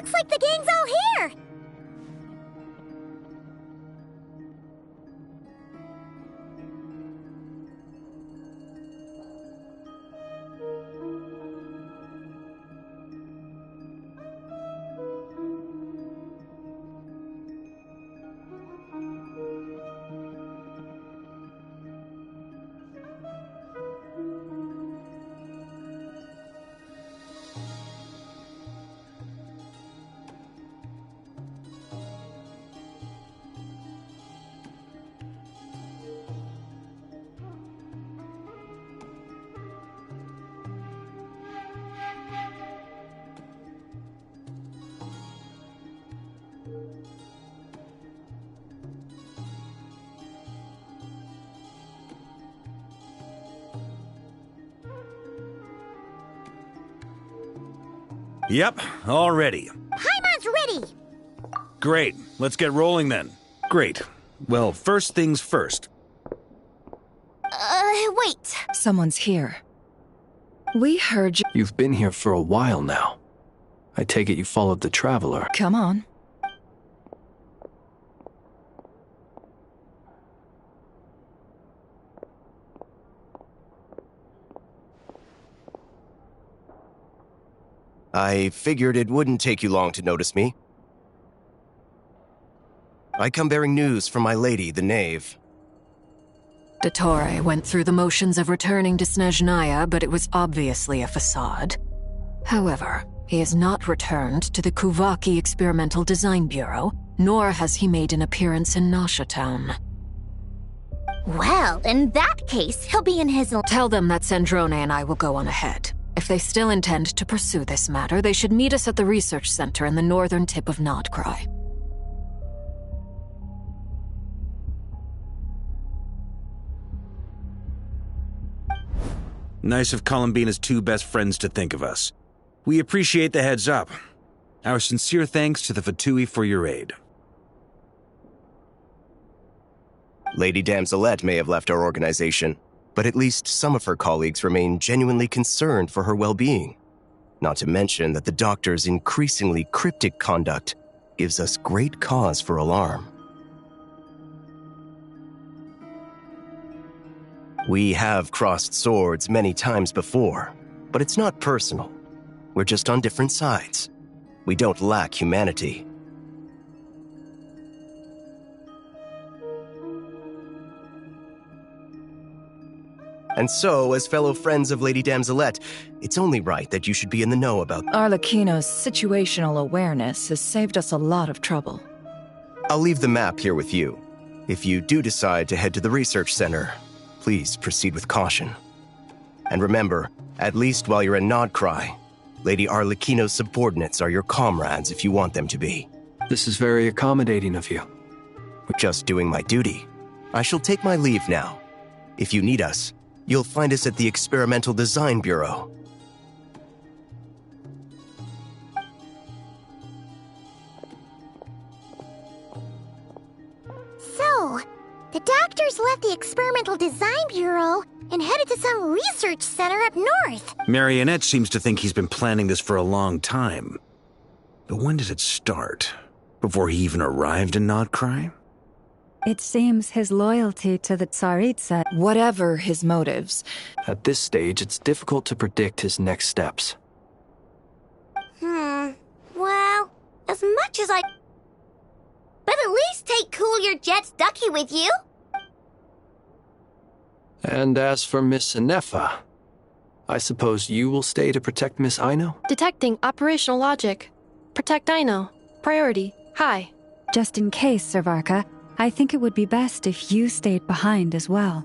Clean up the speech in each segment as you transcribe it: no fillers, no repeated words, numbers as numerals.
Looks like the gang's all here! Yep, all ready. Paimon's ready! Great, let's get rolling then. Great. Well, first things first. Wait. Someone's here. We heard you. You've been here for a while now. I take it you followed the Traveler. Come on. I figured it wouldn't take you long to notice me. I come bearing news from my lady, the Knave. Dottore went through the motions of returning to Snezhnaya, but it was obviously a facade. However, he has not returned to the Kuvaki Experimental Design Bureau, nor has he made an appearance in Nasha Town. Well, in that case, he'll be in his... Tell them that Sandrone and I will go on ahead. If they still intend to pursue this matter, they should meet us at the research center in the northern tip of Nodcry. Nice of Columbina's two best friends to think of us. We appreciate the heads up. Our sincere thanks to the Fatui for your aid. Lady Damselette may have left our organization, but at least some of her colleagues remain genuinely concerned for her well-being. Not to mention that the doctor's increasingly cryptic conduct gives us great cause for alarm. We have crossed swords many times before, but it's not personal. We're just on different sides. We don't lack humanity. And so, as fellow friends of Lady Damselette, it's only right that you should be in the know about... Arlecchino's situational awareness has saved us a lot of trouble. I'll leave the map here with you. If you do decide to head to the research center, please proceed with caution. And remember, at least while you're in Nodcry, Lady Arlecchino's subordinates are your comrades if you want them to be. This is very accommodating of you. Just doing my duty. I shall take my leave now. If you need us, you'll find us at the Experimental Design Bureau. So, the doctors left the Experimental Design Bureau and headed to some research center up north. Marionette seems to think he's been planning this for a long time. But when did it start? Before he even arrived in Nodcry? It seems his loyalty to the Tsaritsa... Whatever his motives. At this stage, it's difficult to predict his next steps. Well, as much as I... But at least take Cool Your Jet's Ducky with you. And as for Miss Inefa, I suppose you will stay to protect Miss Aino? Detecting operational logic. Protect Aino. Priority. High. Just in case, Servarka, I think it would be best if you stayed behind as well.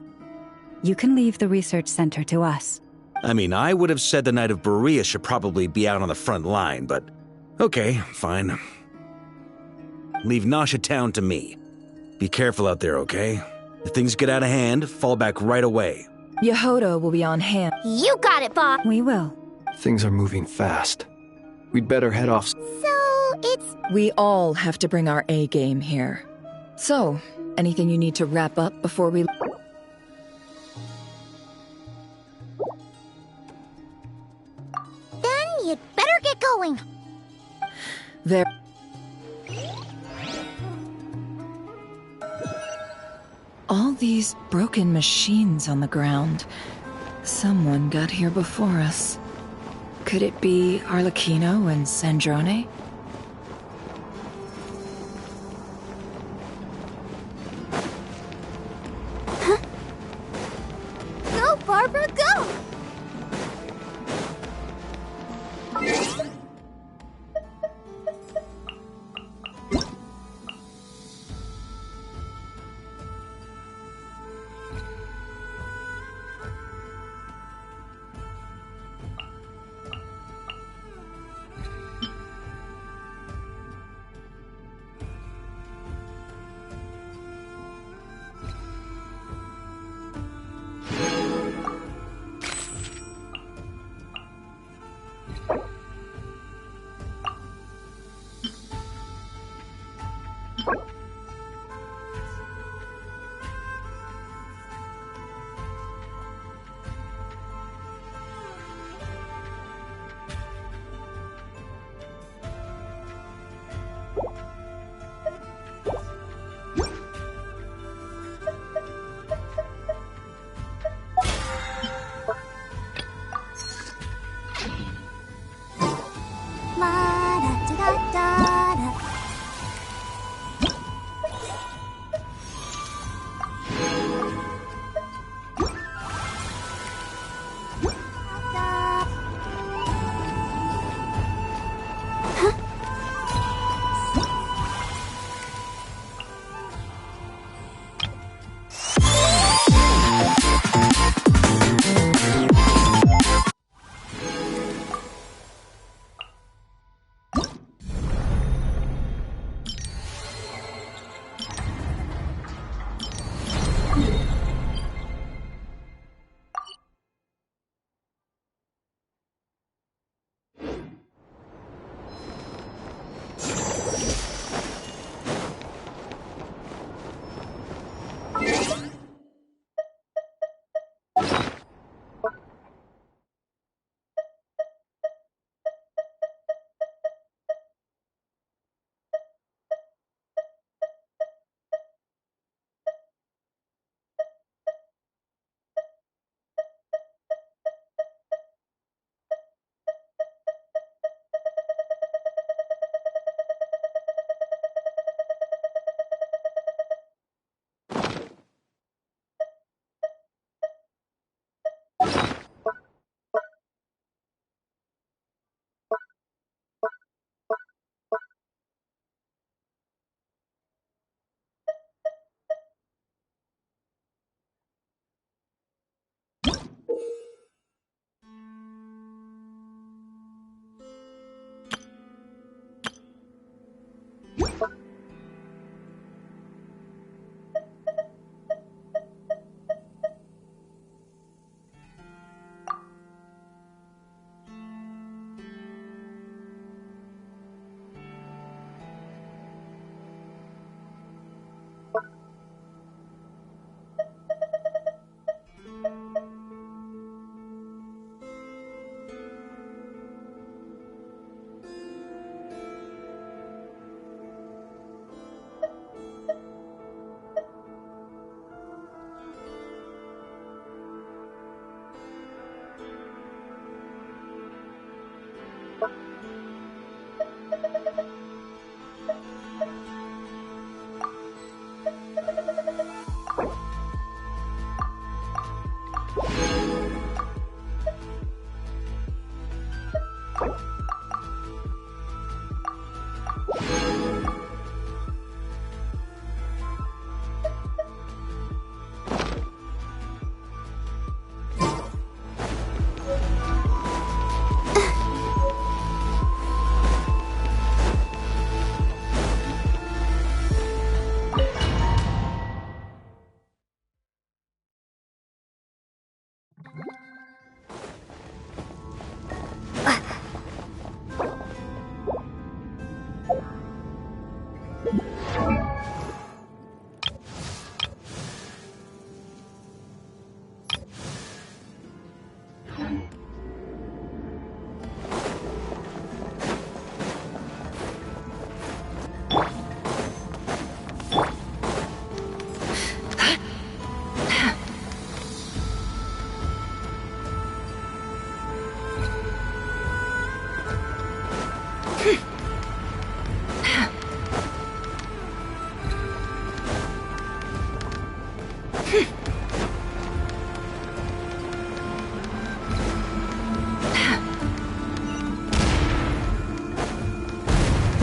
You can leave the research center to us. I mean, I would have said the Knight of Berea should probably be out on the front line, but... Okay, fine. Leave Nasha Town to me. Be careful out there, okay? If things get out of hand, fall back right away. Yehoda will be on hand. You got it, Bob. We will. Things are moving fast. We'd better head off. So, it's... We all have to bring our A-game here. So, anything you need to wrap up before we... Then you'd better get going. There. All these broken machines on the ground. Someone got here before us. Could it be Arlecchino and Sandrone? Go, Barbara, go!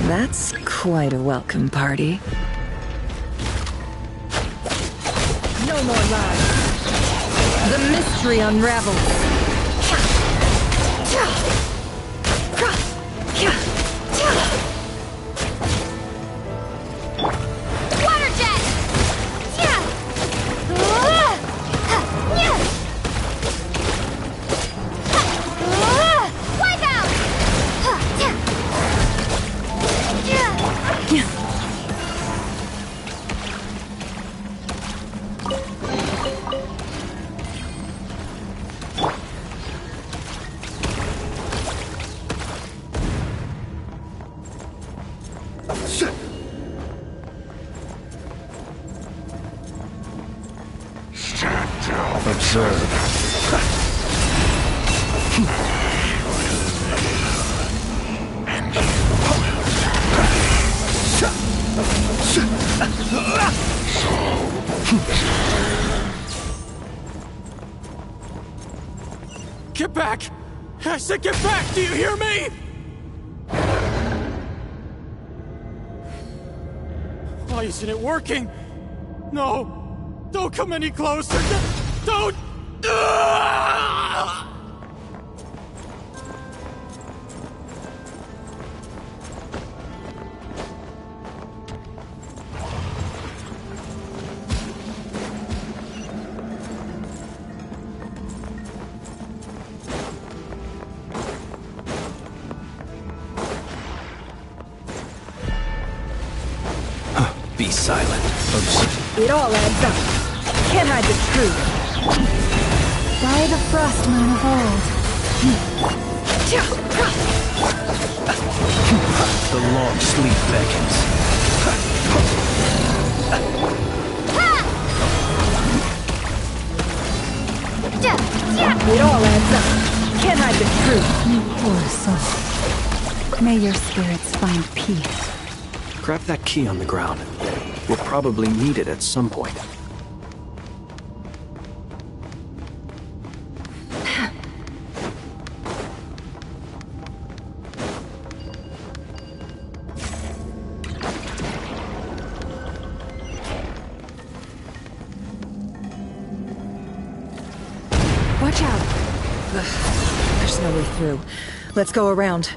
That's quite a welcome party. No more lies. The mystery unravels. Water jet! Wipe out! Observe. Get back! I said get back! Do you hear me? Why isn't it working? No! Don't come any closer! Don't! Be silent. It all adds up. Can't hide the truth. By the frost moon of old. The long sleep beckons. It all adds up. Can't hide the truth. You poor soul. May your spirits find peace. Grab that key on the ground. We'll probably need it at some point. Watch out. Ugh, there's no way through. Let's go around.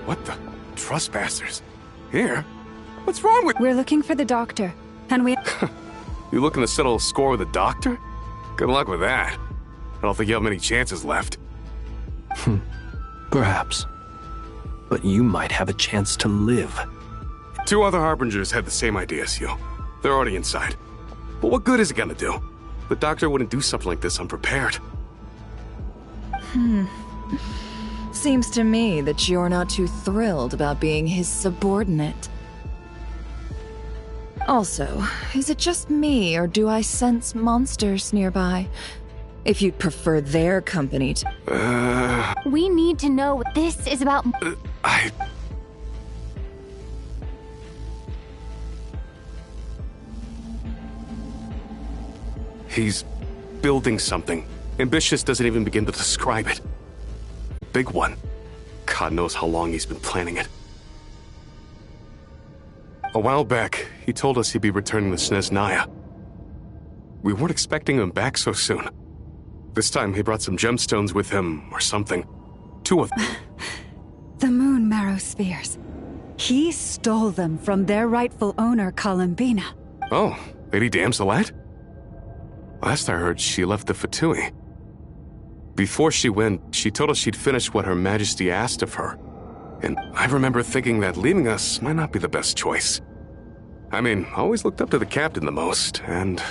What the? Trespassers? Here? What's wrong with... We're looking for the doctor, and we... You looking to settle a score with the doctor? Good luck with that. I don't think you have many chances left. Perhaps. But you might have a chance to live. 2 other Harbingers had the same idea as you. They're already inside. But what good is it gonna do? The doctor wouldn't do something like this unprepared. Seems to me that you're not too thrilled about being his subordinate. Also, is it just me, or do I sense monsters nearby? If you'd prefer their company to... We need to know what this is about. He's building something. Ambitious doesn't even begin to describe it. Big one. God knows how long he's been planning it. A while back, he told us he'd be returning to Snezhnaya. We weren't expecting him back so soon. This time he brought some gemstones with him, or something. 2 of them. The moon marrow spheres. He stole them from their rightful owner, Columbina. Oh, Lady Damselette? Last I heard, she left the Fatui. Before she went, she told us she'd finished what Her Majesty asked of her. And I remember thinking that leaving us might not be the best choice. I mean, I always looked up to the captain the most, and...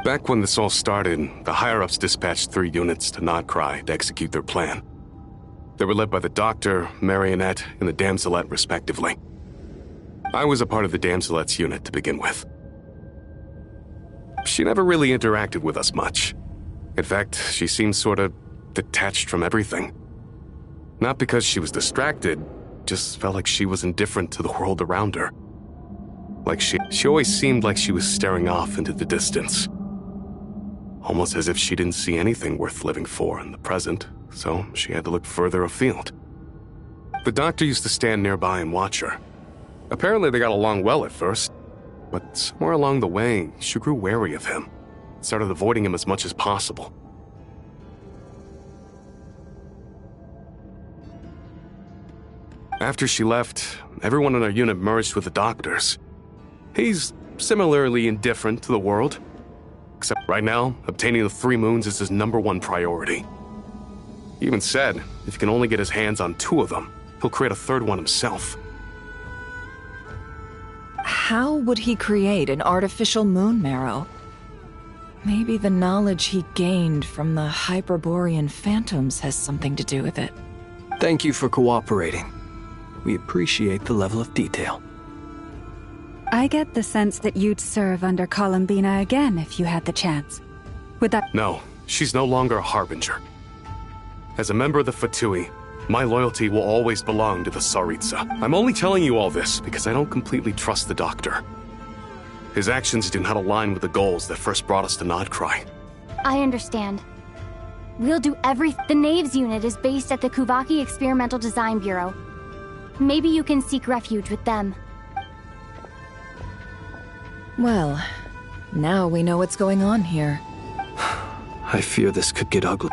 Back when this all started, the higher-ups dispatched 3 units to Nodcry to execute their plan. They were led by the Doctor, Marionette, and the Damselette, respectively. I was a part of the Damselette's unit to begin with. She never really interacted with us much. In fact, she seemed sort of detached from everything. Not because she was distracted, just felt like she was indifferent to the world around her. Like she always seemed like she was staring off into the distance. Almost as if she didn't see anything worth living for in the present, so she had to look further afield. The Doctor used to stand nearby and watch her. Apparently they got along well at first, but somewhere along the way, she grew wary of him, started avoiding him as much as possible. After she left, everyone in our unit merged with the Doctor's. He's similarly indifferent to the world, except right now, obtaining the 3 moons is his #1 priority. He even said if he can only get his hands on 2 of them, he'll create a 3rd one himself. How would he create an artificial moon marrow? Maybe the knowledge he gained from the Hyperborean phantoms has something to do with it. Thank you for cooperating. We appreciate the level of detail. I get the sense that you'd serve under Columbina again if you had the chance. Would that— No, she's no longer a Harbinger. As a member of the Fatui, my loyalty will always belong to the Tsaritsa. I'm only telling you all this because I don't completely trust the Doctor. His actions do not align with the goals that first brought us to Nodcry. I understand. We'll do The Knaves unit is based at the Kuvaki Experimental Design Bureau. Maybe you can seek refuge with them. Well, now we know what's going on here. I fear this could get ugly.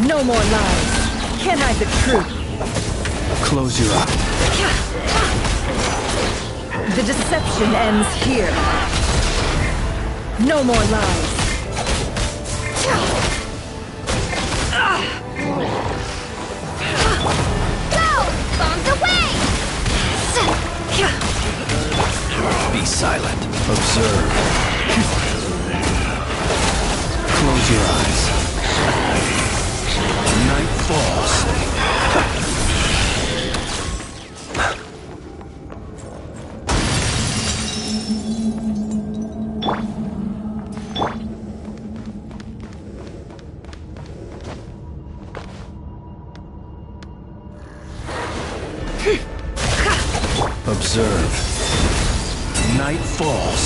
No more lies. Can't hide the truth. Close your eyes. The deception ends here. No more lies. Go! Bombs away! Be silent. Observe. Close your eyes. Night falls. Observe. Night falls.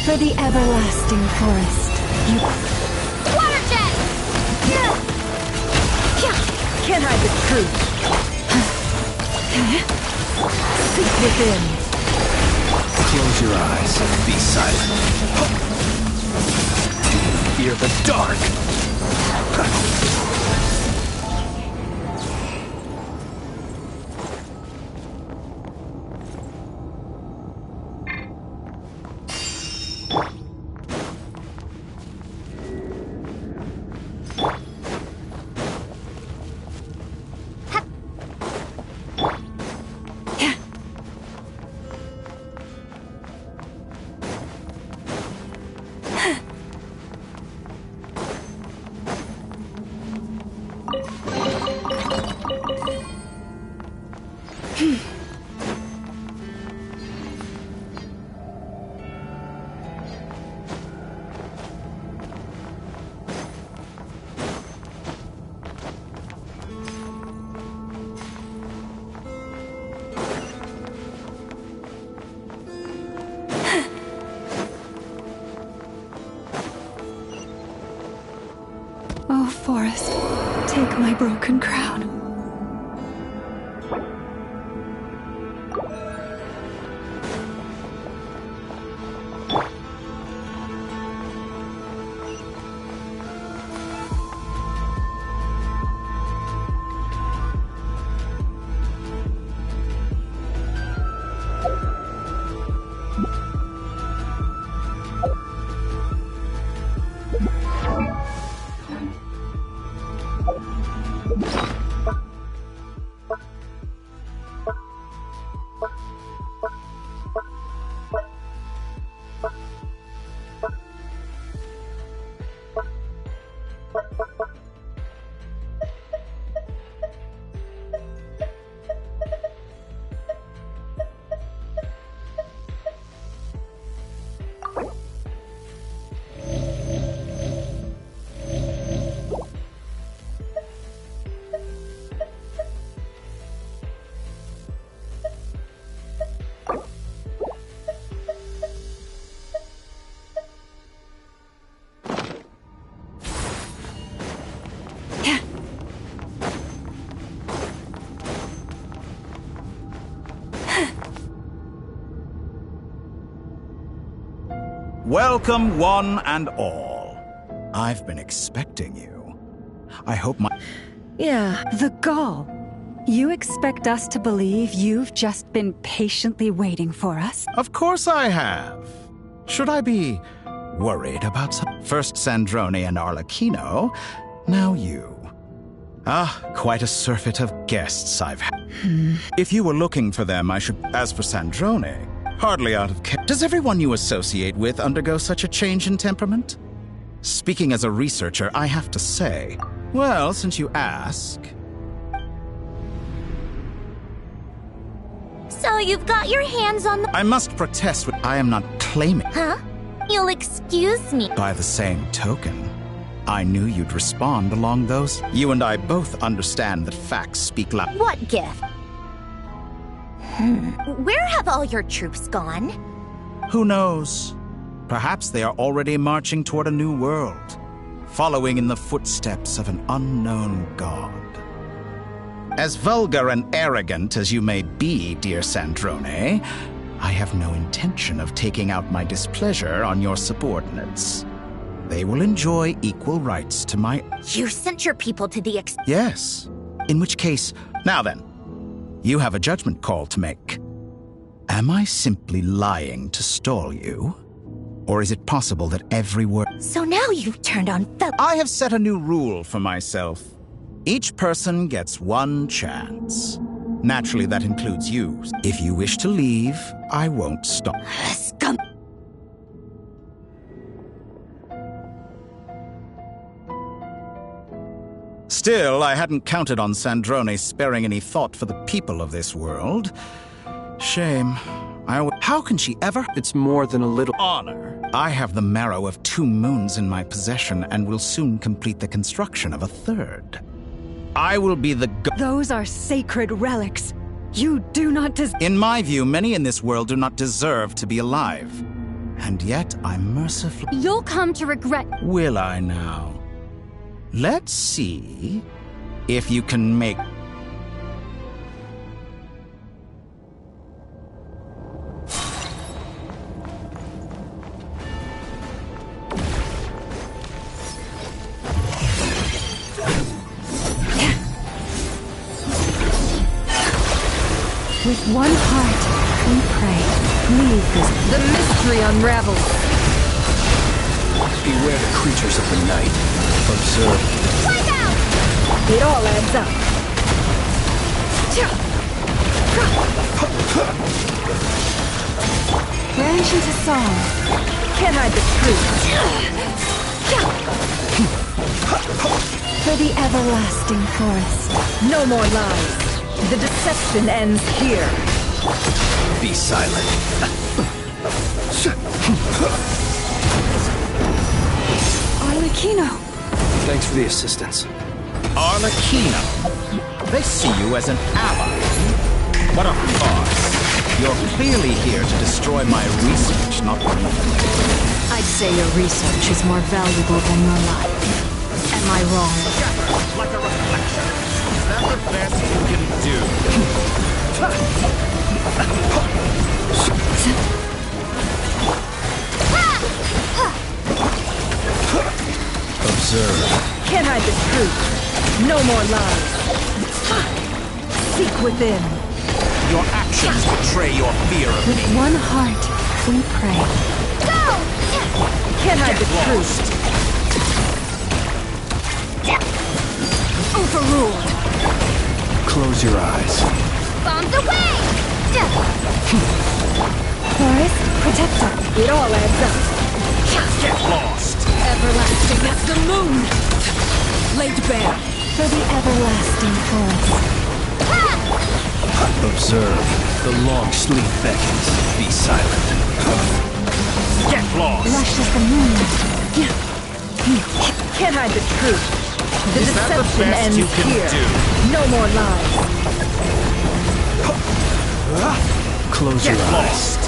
for the everlasting forest. You... Water jet! Can't hide the truth. Seek within. Close your eyes. Be silent. Fear the dark. Oh, forest, take my broken crown. Welcome, one and all. I've been expecting you. I hope my... Yeah, the gall. You expect us to believe you've just been patiently waiting for us? Of course I have. Should I be worried about some... First Sandrone and Arlecchino, now you. Ah, quite a surfeit of guests I've had. If you were looking for them, I should... As for Sandrone, hardly out of... Does everyone you associate with undergo such a change in temperament? Speaking as a researcher, I have to say... Well, since you ask... So you've got your hands on the... I must protest what I am not claiming. Huh? You'll excuse me. By the same token, I knew you'd respond along those. You and I both understand that facts speak loud. What gift? Where have all your troops gone? Who knows? Perhaps they are already marching toward a new world, following in the footsteps of an unknown god. As vulgar and arrogant as you may be, dear Sandrone, I have no intention of taking out my displeasure on your subordinates. They will enjoy equal rights to my... You sent your people to the Yes. In which case... Now then, you have a judgment call to make. Am I simply lying to stall you? Or is it possible that every word... So now you've turned on I have set a new rule for myself. Each person gets one chance. Naturally, that includes you. If you wish to leave, I won't stop. Scum! Still, I hadn't counted on Sandrone sparing any thought for the people of this world. Shame. How can she ever? It's more than a little honor. I have the marrow of 2 moons in my possession and will soon complete the construction of a 3rd. I will be the Those are sacred relics. You do not In my view, many in this world do not deserve to be alive. And yet, I'm mercifully... You'll come to regret... Will I now? Let's see if you can make... With one heart, we pray. Leave this. The mystery unravels. beware the creatures of the night. Observe. Find out! It all adds up. Branch into song. Can't hide the truth. For the everlasting forest. No more lies. The deception ends here. Be silent. Arlecchino. Thanks for the assistance. Arlecchino. They see you as an ally. What a farce. You're clearly here to destroy my research, not me. I'd say your research is more valuable than your life. Am I wrong? Like a reflection. Is that the best you can do? Observe. Can't hide the truth. No more lies. Seek within. Your actions betray your fear of With me. one heart, we pray. Go! Can't hide the Lost. Overruled. Close your eyes. Bombs away! Forest, protector. It all adds up. Get lost. Everlasting as the moon! Laid bare. For the everlasting forest. Observe. The long sleep beckons. Be silent. Get lost. Lush as the moon. Can't hide the truth. The Is that the deception best ends you can here. do? No more lies. Close Get your eyes. lost.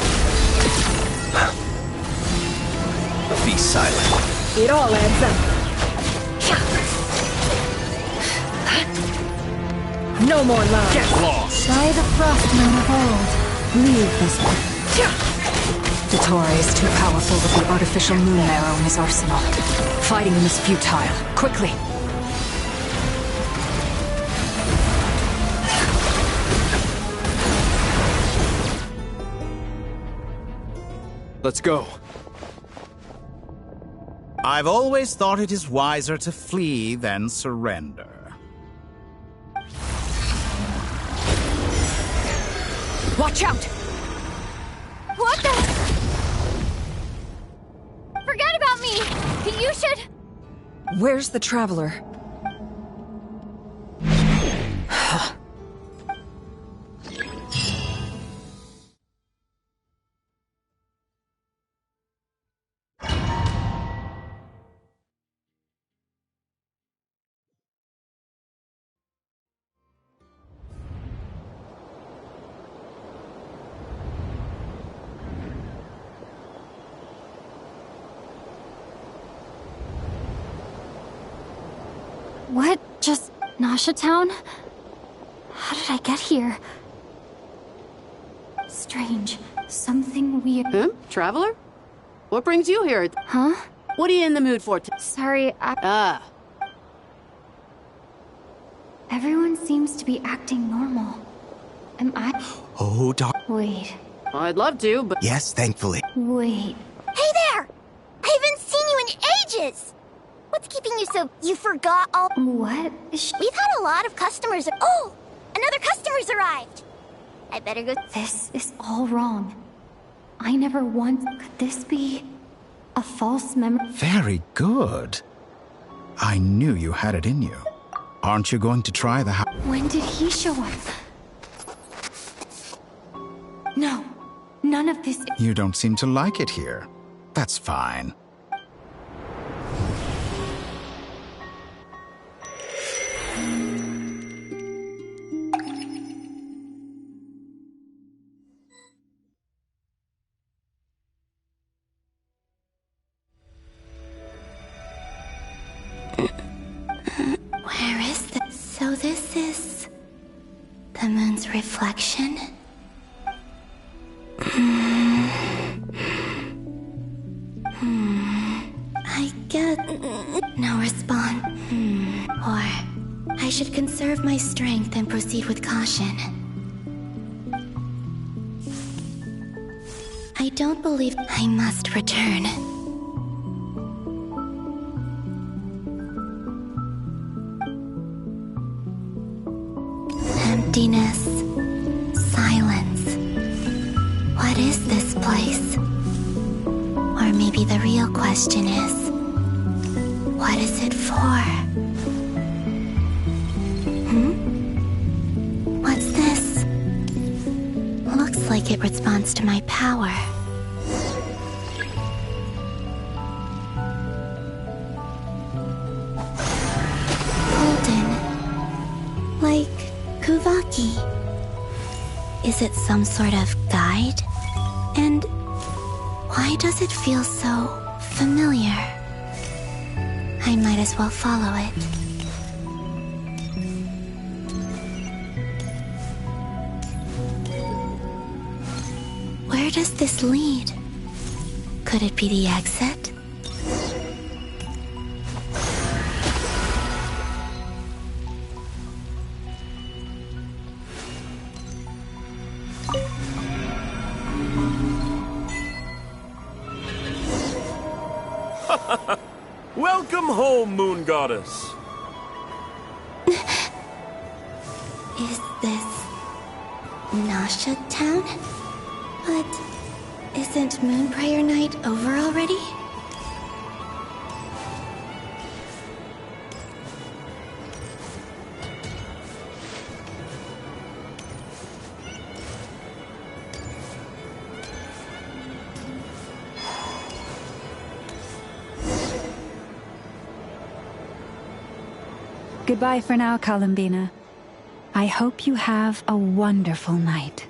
Be silent. It all adds up. No more lies. Get lost. By the frost moon of old, leave this one. The Dottore is too powerful with the artificial moon marrow in his arsenal. Fighting him is futile. Quickly! Let's go. I've always thought it is wiser to flee than surrender. Watch out! What the? Forget about me! You should... Where's the Traveler? What? Just Nasha Town? How did I get here? Strange. Something weird. Traveler? What brings you here? Huh? What are you in the mood for? Sorry, Everyone seems to be acting normal. Am I? Oh, Doc. Wait. I'd love to, but... Yes, thankfully. Wait. Hey there! I haven't seen you in ages! What's keeping you so... You forgot all... What? We've had a lot of customers... Oh! Another customer's arrived! I better go... This is all wrong. I never once... Could this be... a false memory? Very good. I knew you had it in you. Aren't you going to try the house? When did he show up? No. None of this... You don't seem to like it here. That's fine. Where is this? So this is... the moon's reflection? I get... no response. Or... I should conserve my strength and proceed with caution. I don't believe I must return. Emptiness. Silence. What is this place? Or maybe the real question is, what is it for? What's this? Looks like it responds to my power. Golden. Like Kuvaki. Is it some sort of guide? And why does it feel so familiar? I might as well follow it. Where does this lead? Could it be the exit? Welcome home, Moon Goddess. Is this Nasha Town? But isn't Moon Prayer Night over already? Goodbye for now, Columbina. I hope you have a wonderful night.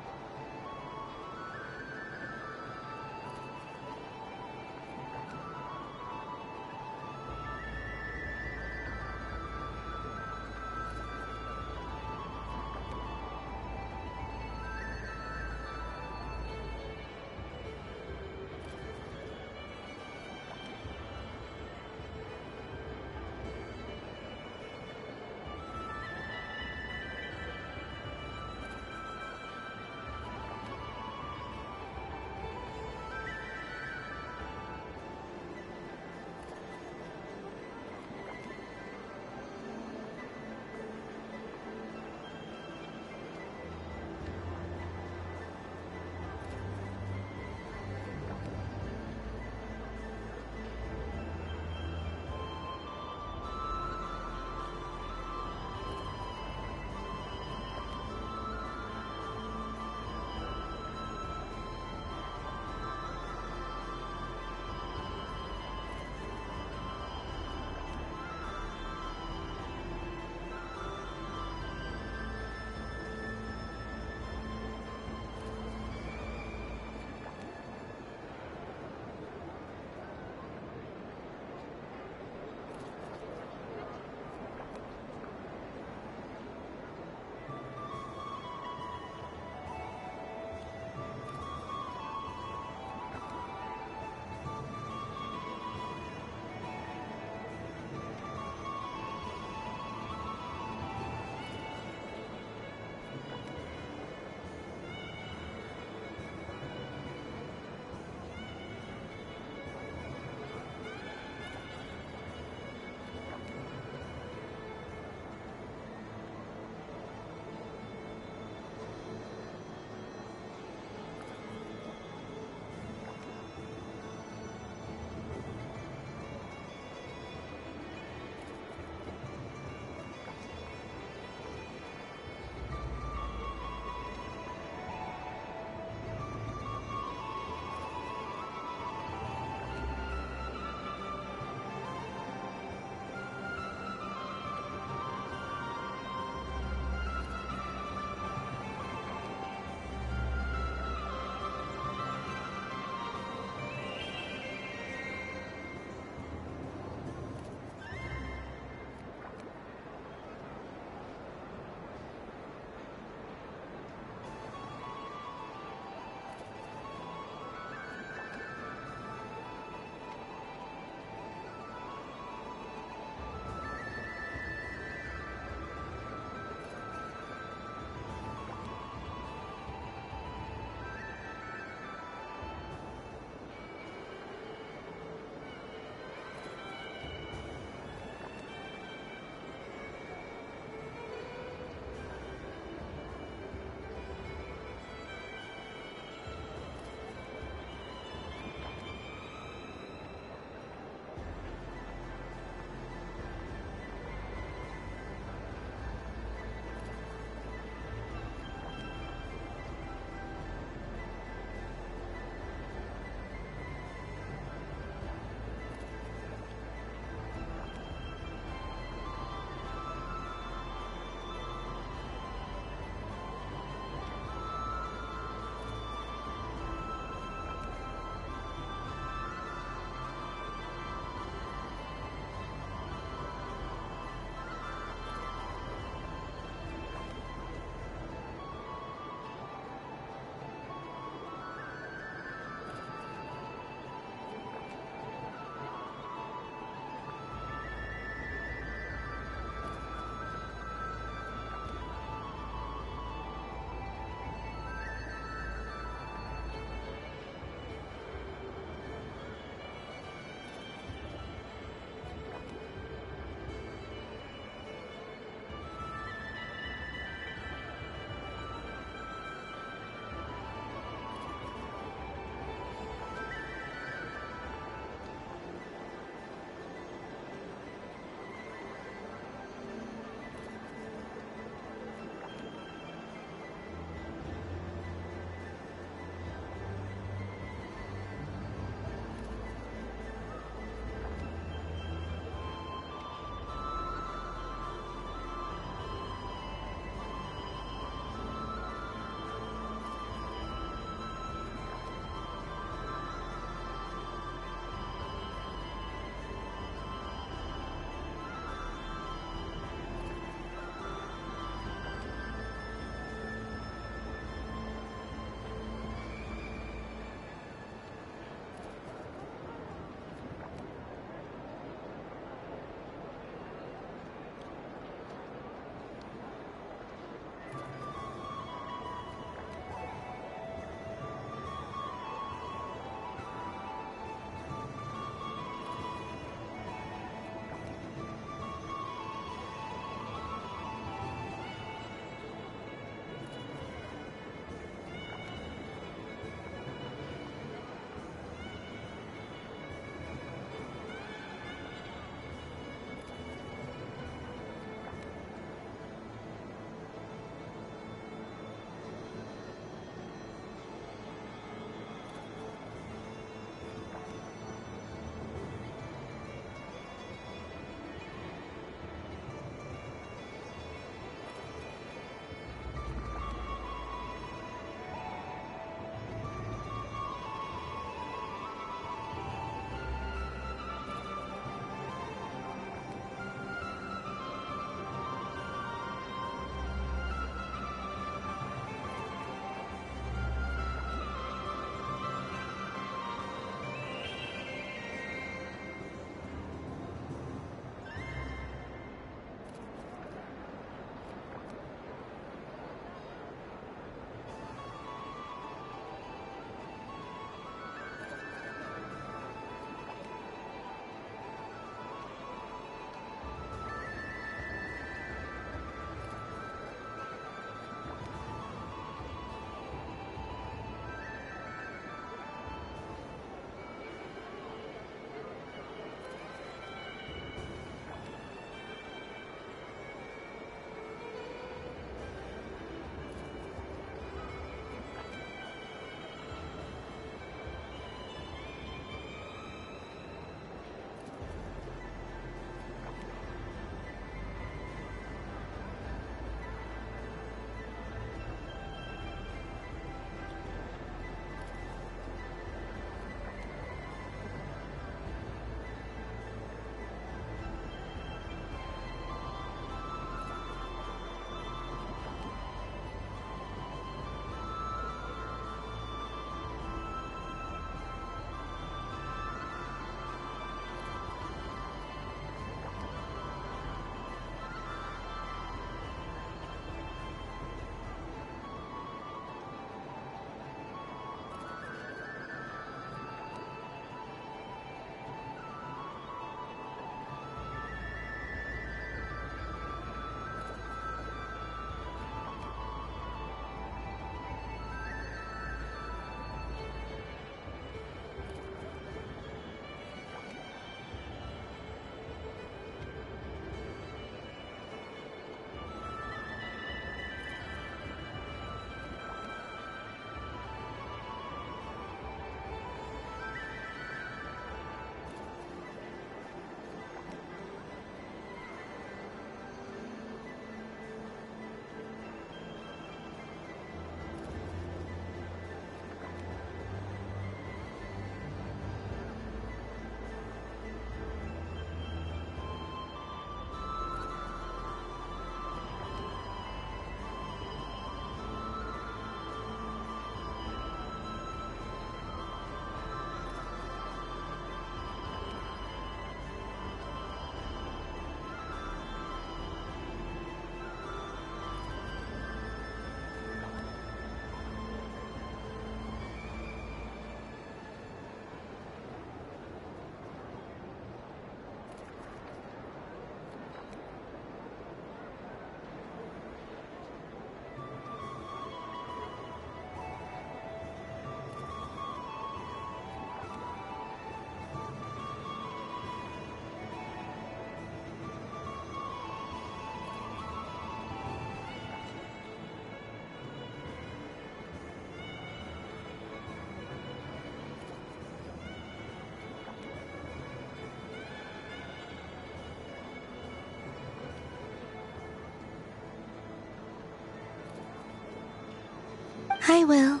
I will.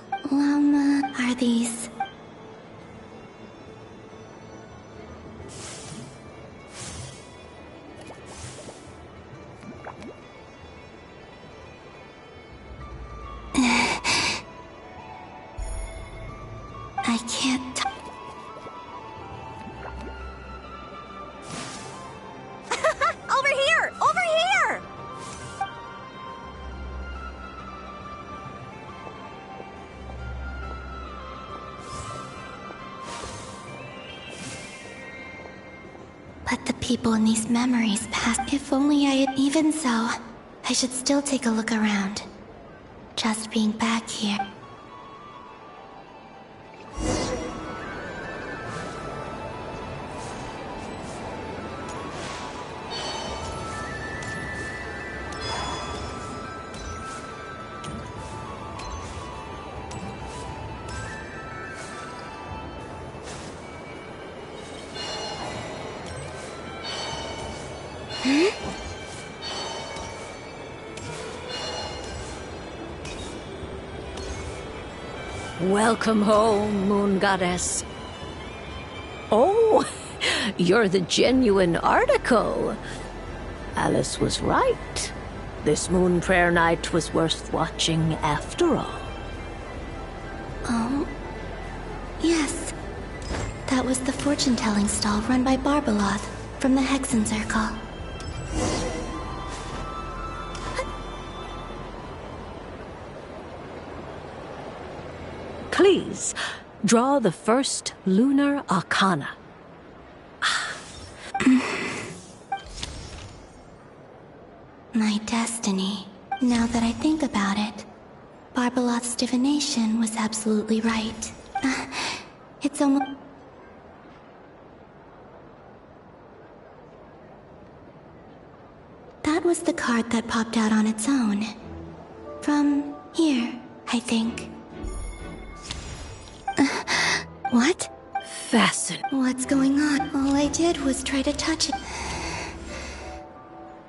Are these... I can't... Over here! Over here! Let the people in these memories pass. If only I had... Even so, I should still take a look around. Just being back here. Welcome home, Moon Goddess. Oh, you're the genuine article. Alice was right. This moon prayer night was worth watching after all. Oh, yes. That was the fortune-telling stall run by Barbeloth from the Hexen Circle. Please, draw the first lunar arcana. My destiny. Now that I think about it, Barbeloth's divination was absolutely right. It's almost... That was the card that popped out on its own. From here, I think. What? Fascinating. What's going on? All I did was try to touch it.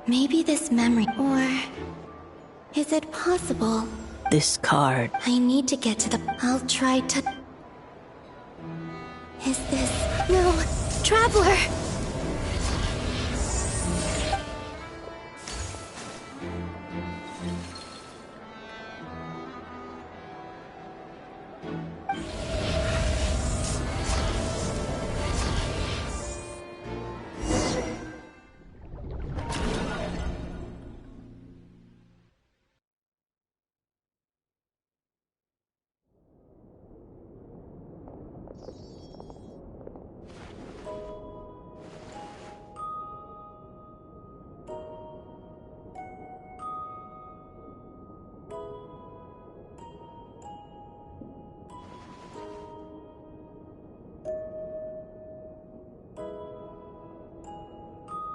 Maybe this memory, or... Is it possible? This card. I need to get to the... I'll try to... Is this... No! Traveler!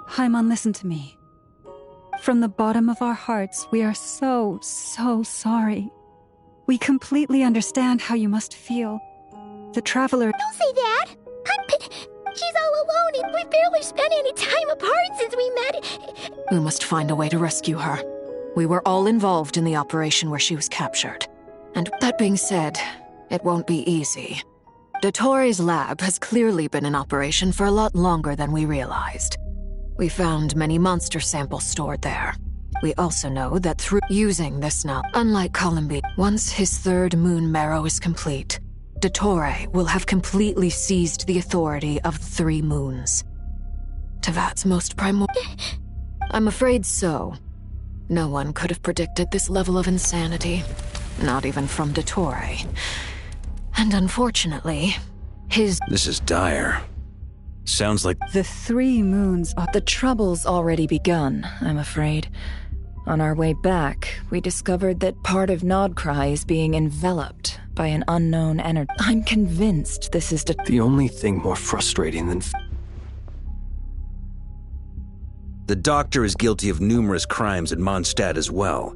Haimon, listen to me. From the bottom of our hearts, we are so sorry. We completely understand how you must feel. The Traveler... Don't say that! She's all alone and we've barely spent any time apart since we met. We must find a way to rescue her. We were all involved in the operation where she was captured. And that being said, it won't be easy. Dottore's lab has clearly been in operation for a lot longer than we realized. We found many monster samples stored there. We also know that through using this now, unlike Columbi, once his third moon marrow is complete, Dottore will have completely seized the authority of 3 moons. Tevat's most primordial... I'm afraid so. No one could have predicted this level of insanity. Not even from Dottore. And unfortunately, his... This is dire. Sounds like... The 3 moons are... The trouble's already begun, I'm afraid. On our way back, we discovered that part of Nodcry is being enveloped by an unknown energy. I'm convinced this is the only thing more frustrating than... The Doctor is guilty of numerous crimes in Mondstadt as well.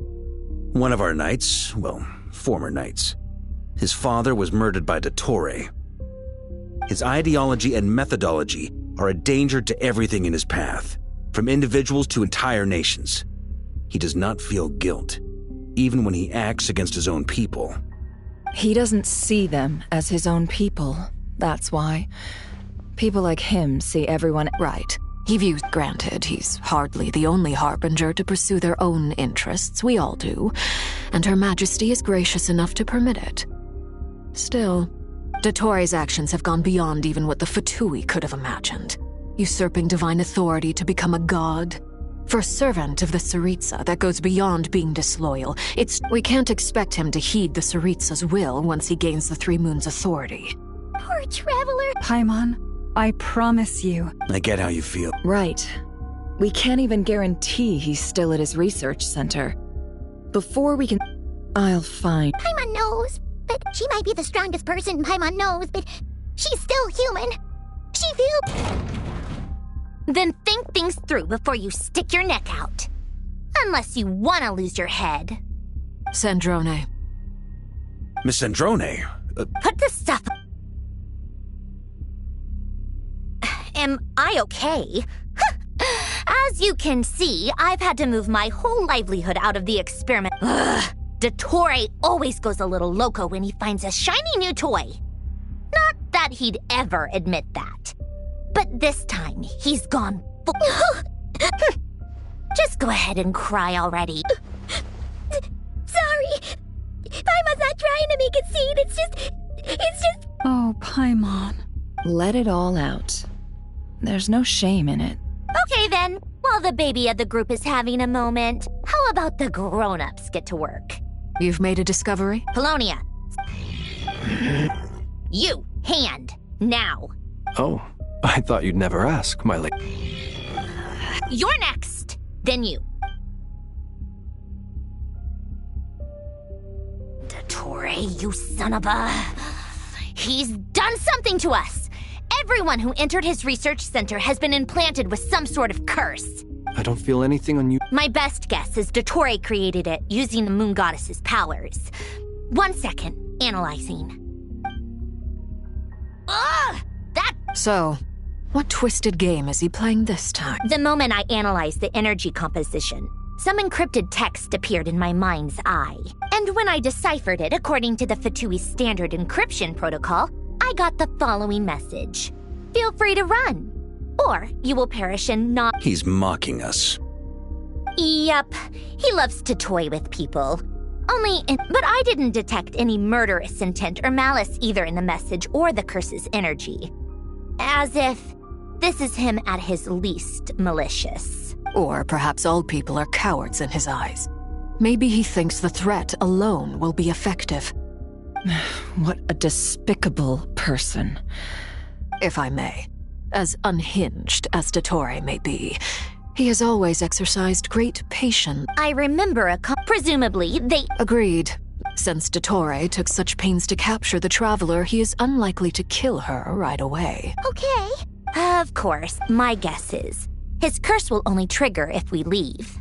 One of our knights, well, former knights. His father was murdered by Dottore. His ideology and methodology are a danger to everything in his path, from individuals to entire nations. He does not feel guilt, even when he acts against his own people. He doesn't see them as his own people. That's why. People like him see everyone... Right. He views... Granted, he's hardly the only harbinger to pursue their own interests. We all do. And Her Majesty is gracious enough to permit it. Still, Dottoro's actions have gone beyond even what the Fatui could have imagined. Usurping divine authority to become a god. For a servant of the Tsaritsa, that goes beyond being disloyal. We can't expect him to heed the Tsaritsa's will once he gains the Three Moons' authority. Poor traveler. Paimon, I promise you. I get how you feel. Right. We can't even guarantee he's still at his research center. Before we can... I'll find... Paimon knows, but she might be the strongest person Paimon knows, but she's still human. She feels... Then think things through before you stick your neck out. Unless you want to lose your head. Sandrone. Miss Sandrone? Put the stuff... Am I okay? As you can see, I've had to move my whole livelihood out of the experiment. Dottore always goes a little loco when he finds a shiny new toy. Not that he'd ever admit that. But this time, he's gone full... Just go ahead and cry already. Sorry. Paimon's not trying to make a scene, it's just... Oh, Paimon. Let it all out. There's no shame in it. Okay then, while the baby of the group is having a moment, how about the grown-ups get to work? You've made a discovery? Polonia. You, hand, now. Oh, I thought you'd never ask, my lady. You're next, then you. Dottore, you son of a... He's done something to us! Everyone who entered his research center has been implanted with some sort of curse. I don't feel anything on you. My best guess is Dottore created it using the Moon Goddess's powers. 1 second, analyzing. Ugh! That... So, what twisted game is he playing this time? The moment I analyzed the energy composition, some encrypted text appeared in my mind's eye. And when I deciphered it according to the Fatui's standard encryption protocol, I got the following message. Feel free to run, or you will perish in not... He's mocking us. Yep, he loves to toy with people. But I didn't detect any murderous intent or malice either in the message or the curse's energy. As if this is him at his least malicious. Or perhaps all people are cowards in his eyes. Maybe he thinks the threat alone will be effective. What a despicable person. If I may, as unhinged as Dottore may be, he has always exercised great patience. I remember presumably they... Agreed. Since Dottore took such pains to capture the traveler, he is unlikely to kill her right away. Okay. Of course, my guess is his curse will only trigger if we leave.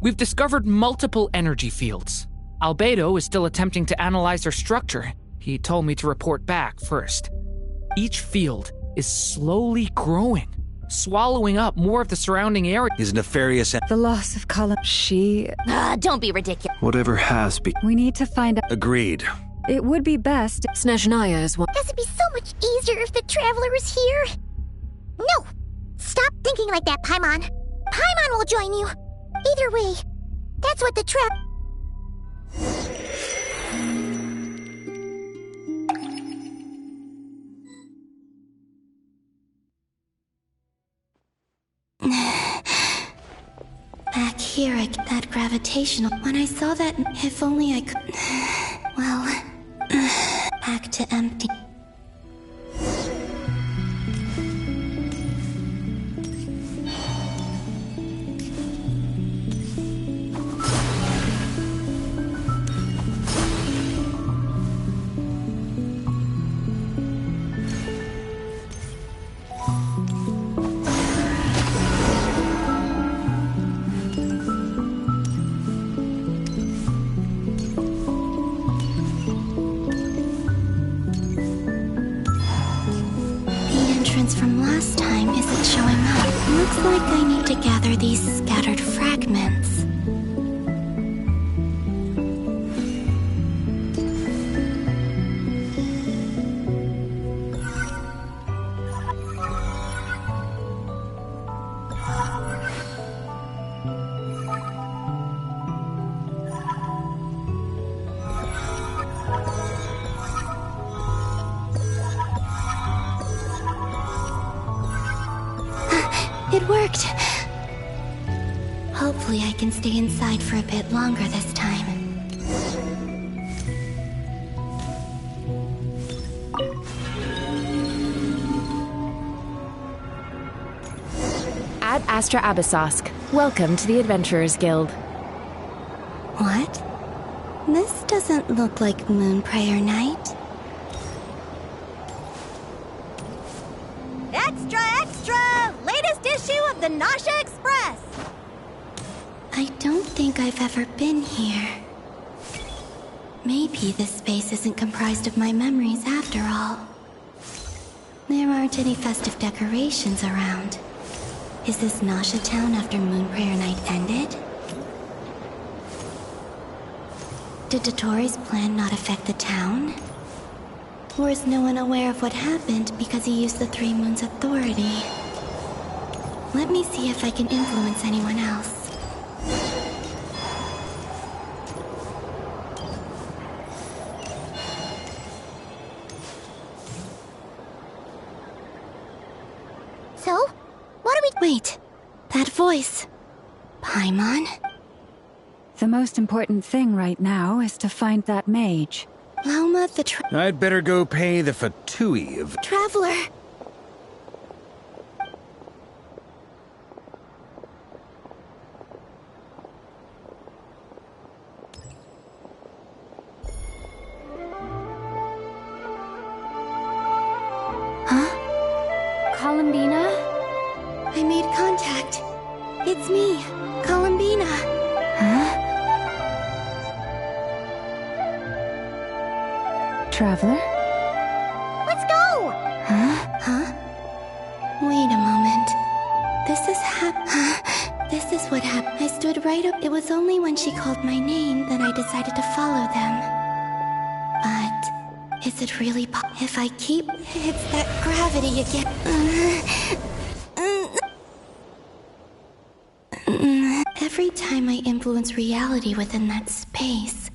We've discovered multiple energy fields. Albedo is still attempting to analyze their structure. He told me to report back first. Each field is slowly growing, swallowing up more of the surrounding area. His nefarious... The loss of Colin... Don't be ridiculous. Whatever has been... We need to find out... Agreed. It would be best... Snezhnaya is one... Guess it'd be so much easier if the traveler was here. No! Stop thinking like that, Paimon. Paimon will join you. Either way, that's what the trap... Back here, I get that gravitational... When I saw that, if only I could... Well... Back to empty. last time isn't showing up. Looks like I need to gather these scattered fragments. It worked! Hopefully I can stay inside for a bit longer this time. Ad Astra Abyssosk. Welcome to the Adventurers Guild. What? This doesn't look like Moon Prayer Night. Extra, extra! Latest issue of the Nausea Express! I don't think I've ever been here. Maybe this space isn't comprised of my memories after all. There aren't any festive decorations around. Is this Nausea Town after Moon Prayer Night ended? Did Dottoro's plan not affect the town? Or is no one aware of what happened because he used the Three Moons' authority? Let me see if I can influence anyone else. So? What do we— Wait, that voice. Paimon? The most important thing right now is to find that mage. Lauma the I'd better go pay the fatui of... Traveler! Huh? Columbina? I made contact. It's me, Columbina. Huh? Traveler? Let's go! Huh? Wait a moment. This is what happened. I stood right up. It was only when she called my name that I decided to follow them. But is it really if I keep... It's that gravity again. Every time I influence reality within that space,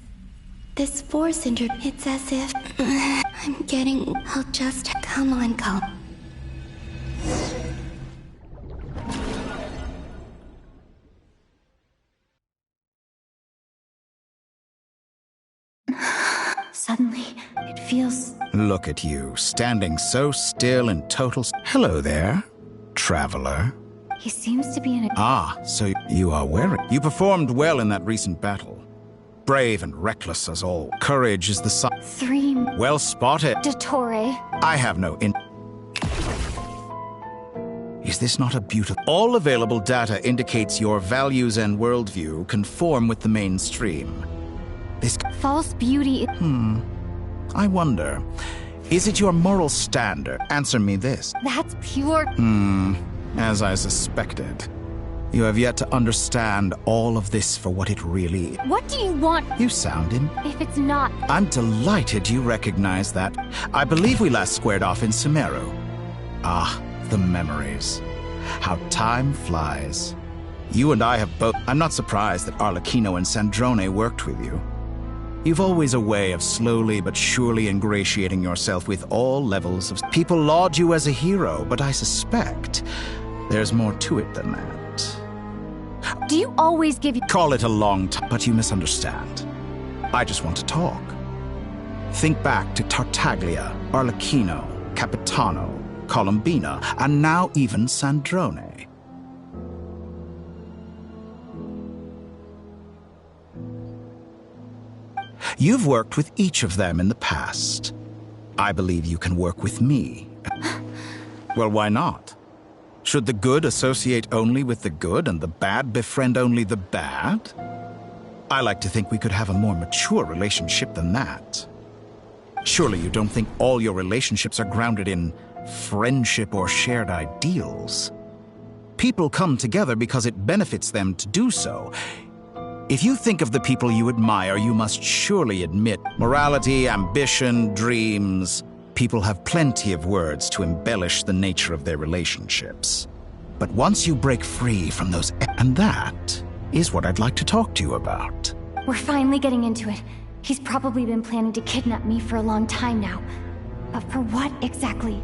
this force entered. It's as if I'm getting... I'll just come on, come. Suddenly, it feels... Look at you, standing so still in total... Hello there, traveler. He seems to be in a... Ah, so you are wearing... You performed well in that recent battle. Brave and reckless as all. Courage is the sign... Three... Well spotted. Dottore. I have no Is this not a beautiful... All available data indicates your values and worldview conform with the mainstream. This... False beauty... I wonder, is it your moral standard? Answer me this. That's pure... As I suspected. You have yet to understand all of this for what it really is. What do you want? You sound in... If it's not... I'm delighted you recognize that. I believe we last squared off in Sumeru. Ah, the memories. How time flies. You and I have both... I'm not surprised that Arlecchino and Sandrone worked with you. You've always a way of slowly but surely ingratiating yourself with all levels of... People laud you as a hero, but I suspect there's more to it than that. Do you always give... Call it a long time, but you misunderstand. I just want to talk. Think back to Tartaglia, Arlecchino, Capitano, Columbina, and now even Sandrone. You've worked with each of them in the past. I believe you can work with me. Well, why not? Should the good associate only with the good and the bad befriend only the bad? I like to think we could have a more mature relationship than that. Surely you don't think all your relationships are grounded in friendship or shared ideals. People come together because it benefits them to do so. If you think of the people you admire, you must surely admit morality, ambition, dreams. People have plenty of words to embellish the nature of their relationships. But once you break free from those, and that is what I'd like to talk to you about. We're finally getting into it. He's probably been planning to kidnap me for a long time now. But for what exactly?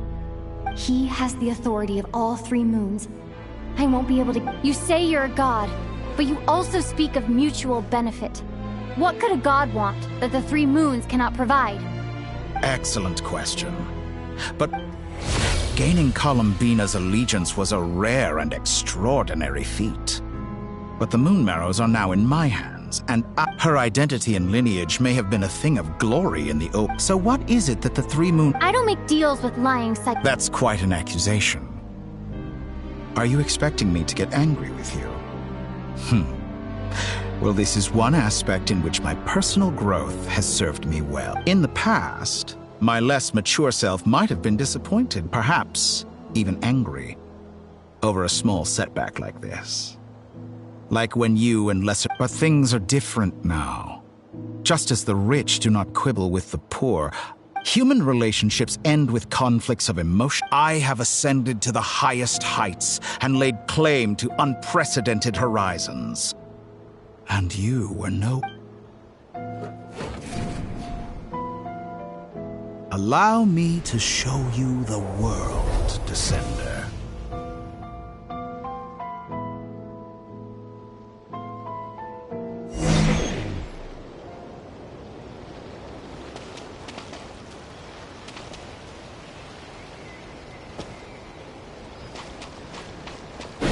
He has the authority of all 3 moons. I won't be able to... You say you're a god, but you also speak of mutual benefit. What could a god want that the 3 moons cannot provide? Excellent question. But gaining Columbina's allegiance was a rare and extraordinary feat. But the Moon Marrows are now in my hands, and her identity and lineage may have been a thing of glory in the open. So what is it that the 3 moon... I don't make deals with lying That's quite an accusation. Are you expecting me to get angry with you? Well, this is one aspect in which my personal growth has served me well. In the past, my less mature self might have been disappointed, perhaps even angry, over a small setback like this. Like when you and lesser... But things are different now. Just as the rich do not quibble with the poor, human relationships end with conflicts of emotion. I have ascended to the highest heights and laid claim to unprecedented horizons. And you were no... Allow me to show you the world, Descender.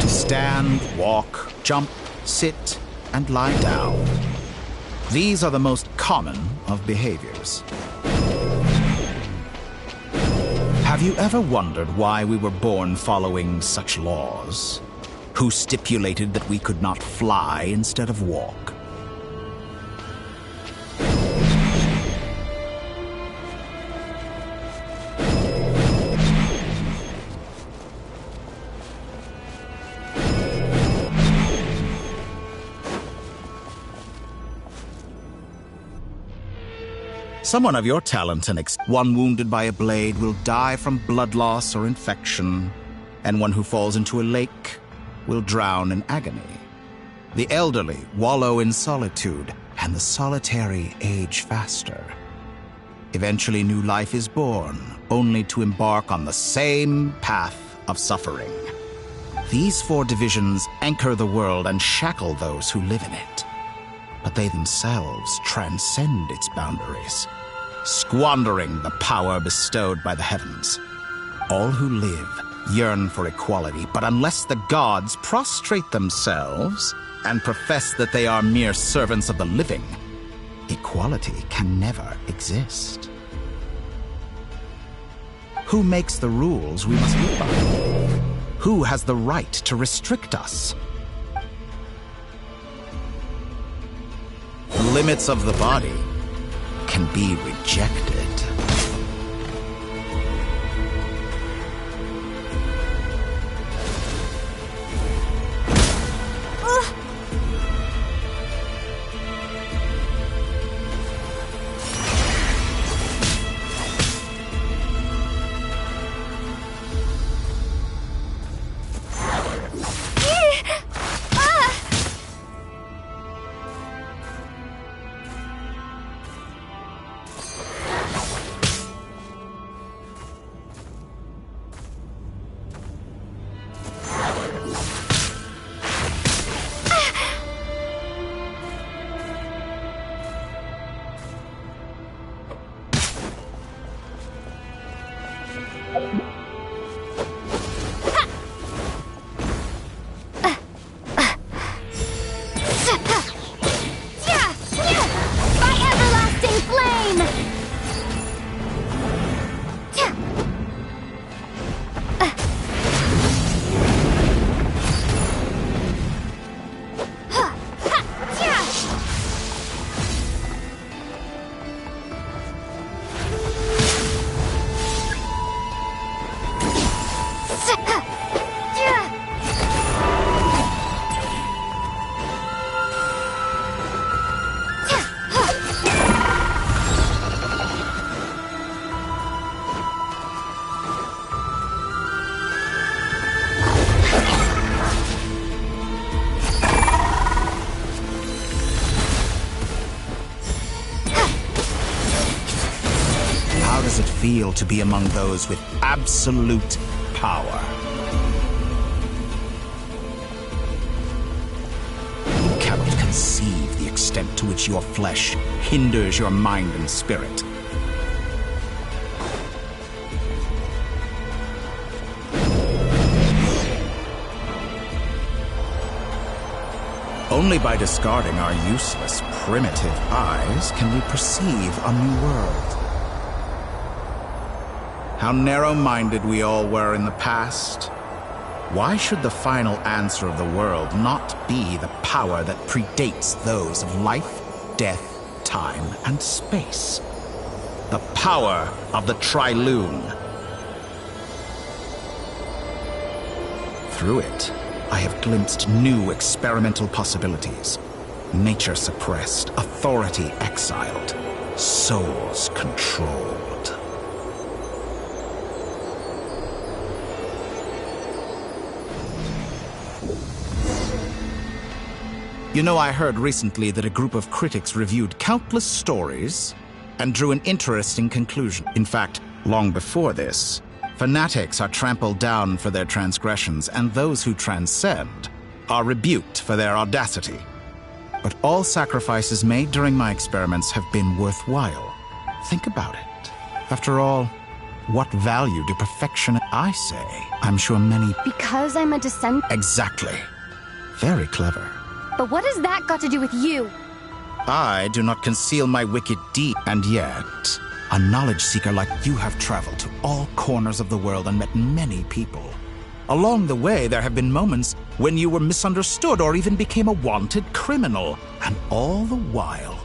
Stand, walk, jump, sit, and lie down. These are the most common of behaviors. Have you ever wondered why we were born following such laws? Who stipulated that we could not fly instead of walk? Someone of your talent and one wounded by a blade will die from blood loss or infection, and one who falls into a lake will drown in agony. The elderly wallow in solitude, and the solitary age faster. Eventually new life is born, only to embark on the same path of suffering. These 4 divisions anchor the world and shackle those who live in it. But they themselves transcend its boundaries, squandering the power bestowed by the heavens. All who live yearn for equality, but unless the gods prostrate themselves and profess that they are mere servants of the living, equality can never exist. Who makes the rules we must live by? Who has the right to restrict us? The limits of the body can be rejected. does it feel to be among those with absolute power? You cannot conceive the extent to which your flesh hinders your mind and spirit. Only by discarding our useless, primitive eyes can we perceive a new world. How narrow-minded we all were in the past. Why should the final answer of the world not be the power that predates those of life, death, time, and space? The power of the Trilune. Through it, I have glimpsed new experimental possibilities. Nature suppressed, authority exiled, souls controlled. You know, I heard recently that a group of critics reviewed countless stories and drew an interesting conclusion. In fact, long before this, fanatics are trampled down for their transgressions, and those who transcend are rebuked for their audacity. But all sacrifices made during my experiments have been worthwhile. Think about it. After all, what value do perfection... I say, I'm sure many... Because I'm a descendant? Exactly. Very clever. But what has that got to do with you? I do not conceal my wicked deed, and yet... a knowledge seeker like you have traveled to all corners of the world and met many people. Along the way, there have been moments when you were misunderstood or even became a wanted criminal. And all the while,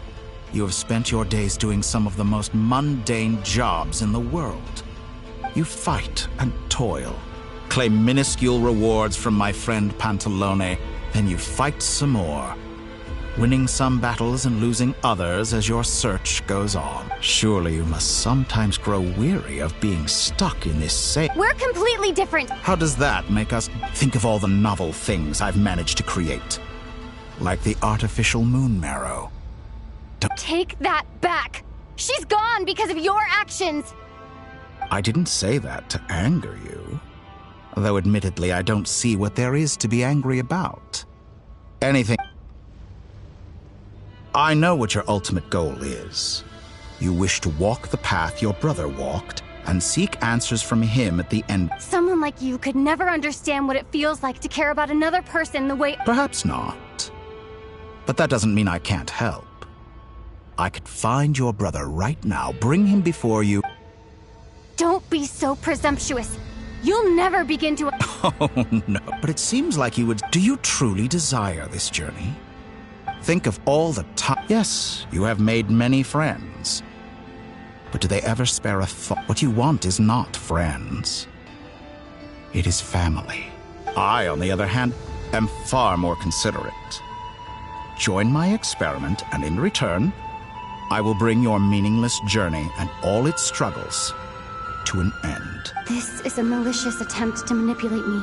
you have spent your days doing some of the most mundane jobs in the world. You fight and toil, claim minuscule rewards from my friend Pantalone, then you fight some more, winning some battles and losing others as your search goes on. Surely you must sometimes grow weary of being stuck in this same... We're completely different! How does that make us think of all the novel things I've managed to create? Like the artificial moon marrow. Take that back! She's gone because of your actions! I didn't say that to anger you. Though admittedly, I don't see what there is to be angry about. Anything... I know what your ultimate goal is. You wish to walk the path your brother walked and seek answers from him at the end. Someone like you could never understand what it feels like to care about another person the way... Perhaps not. But that doesn't mean I can't help. I could find your brother right now, bring him before you... Don't be so presumptuous. You'll never begin to... Oh, no. But it seems like you would... Do you truly desire this journey? Think of all the time... Yes, you have made many friends. But do they ever spare a thought? What you want is not friends. It is family. I, on the other hand, am far more considerate. Join my experiment, and in return, I will bring your meaningless journey and all its struggles to an end. This is a malicious attempt to manipulate me.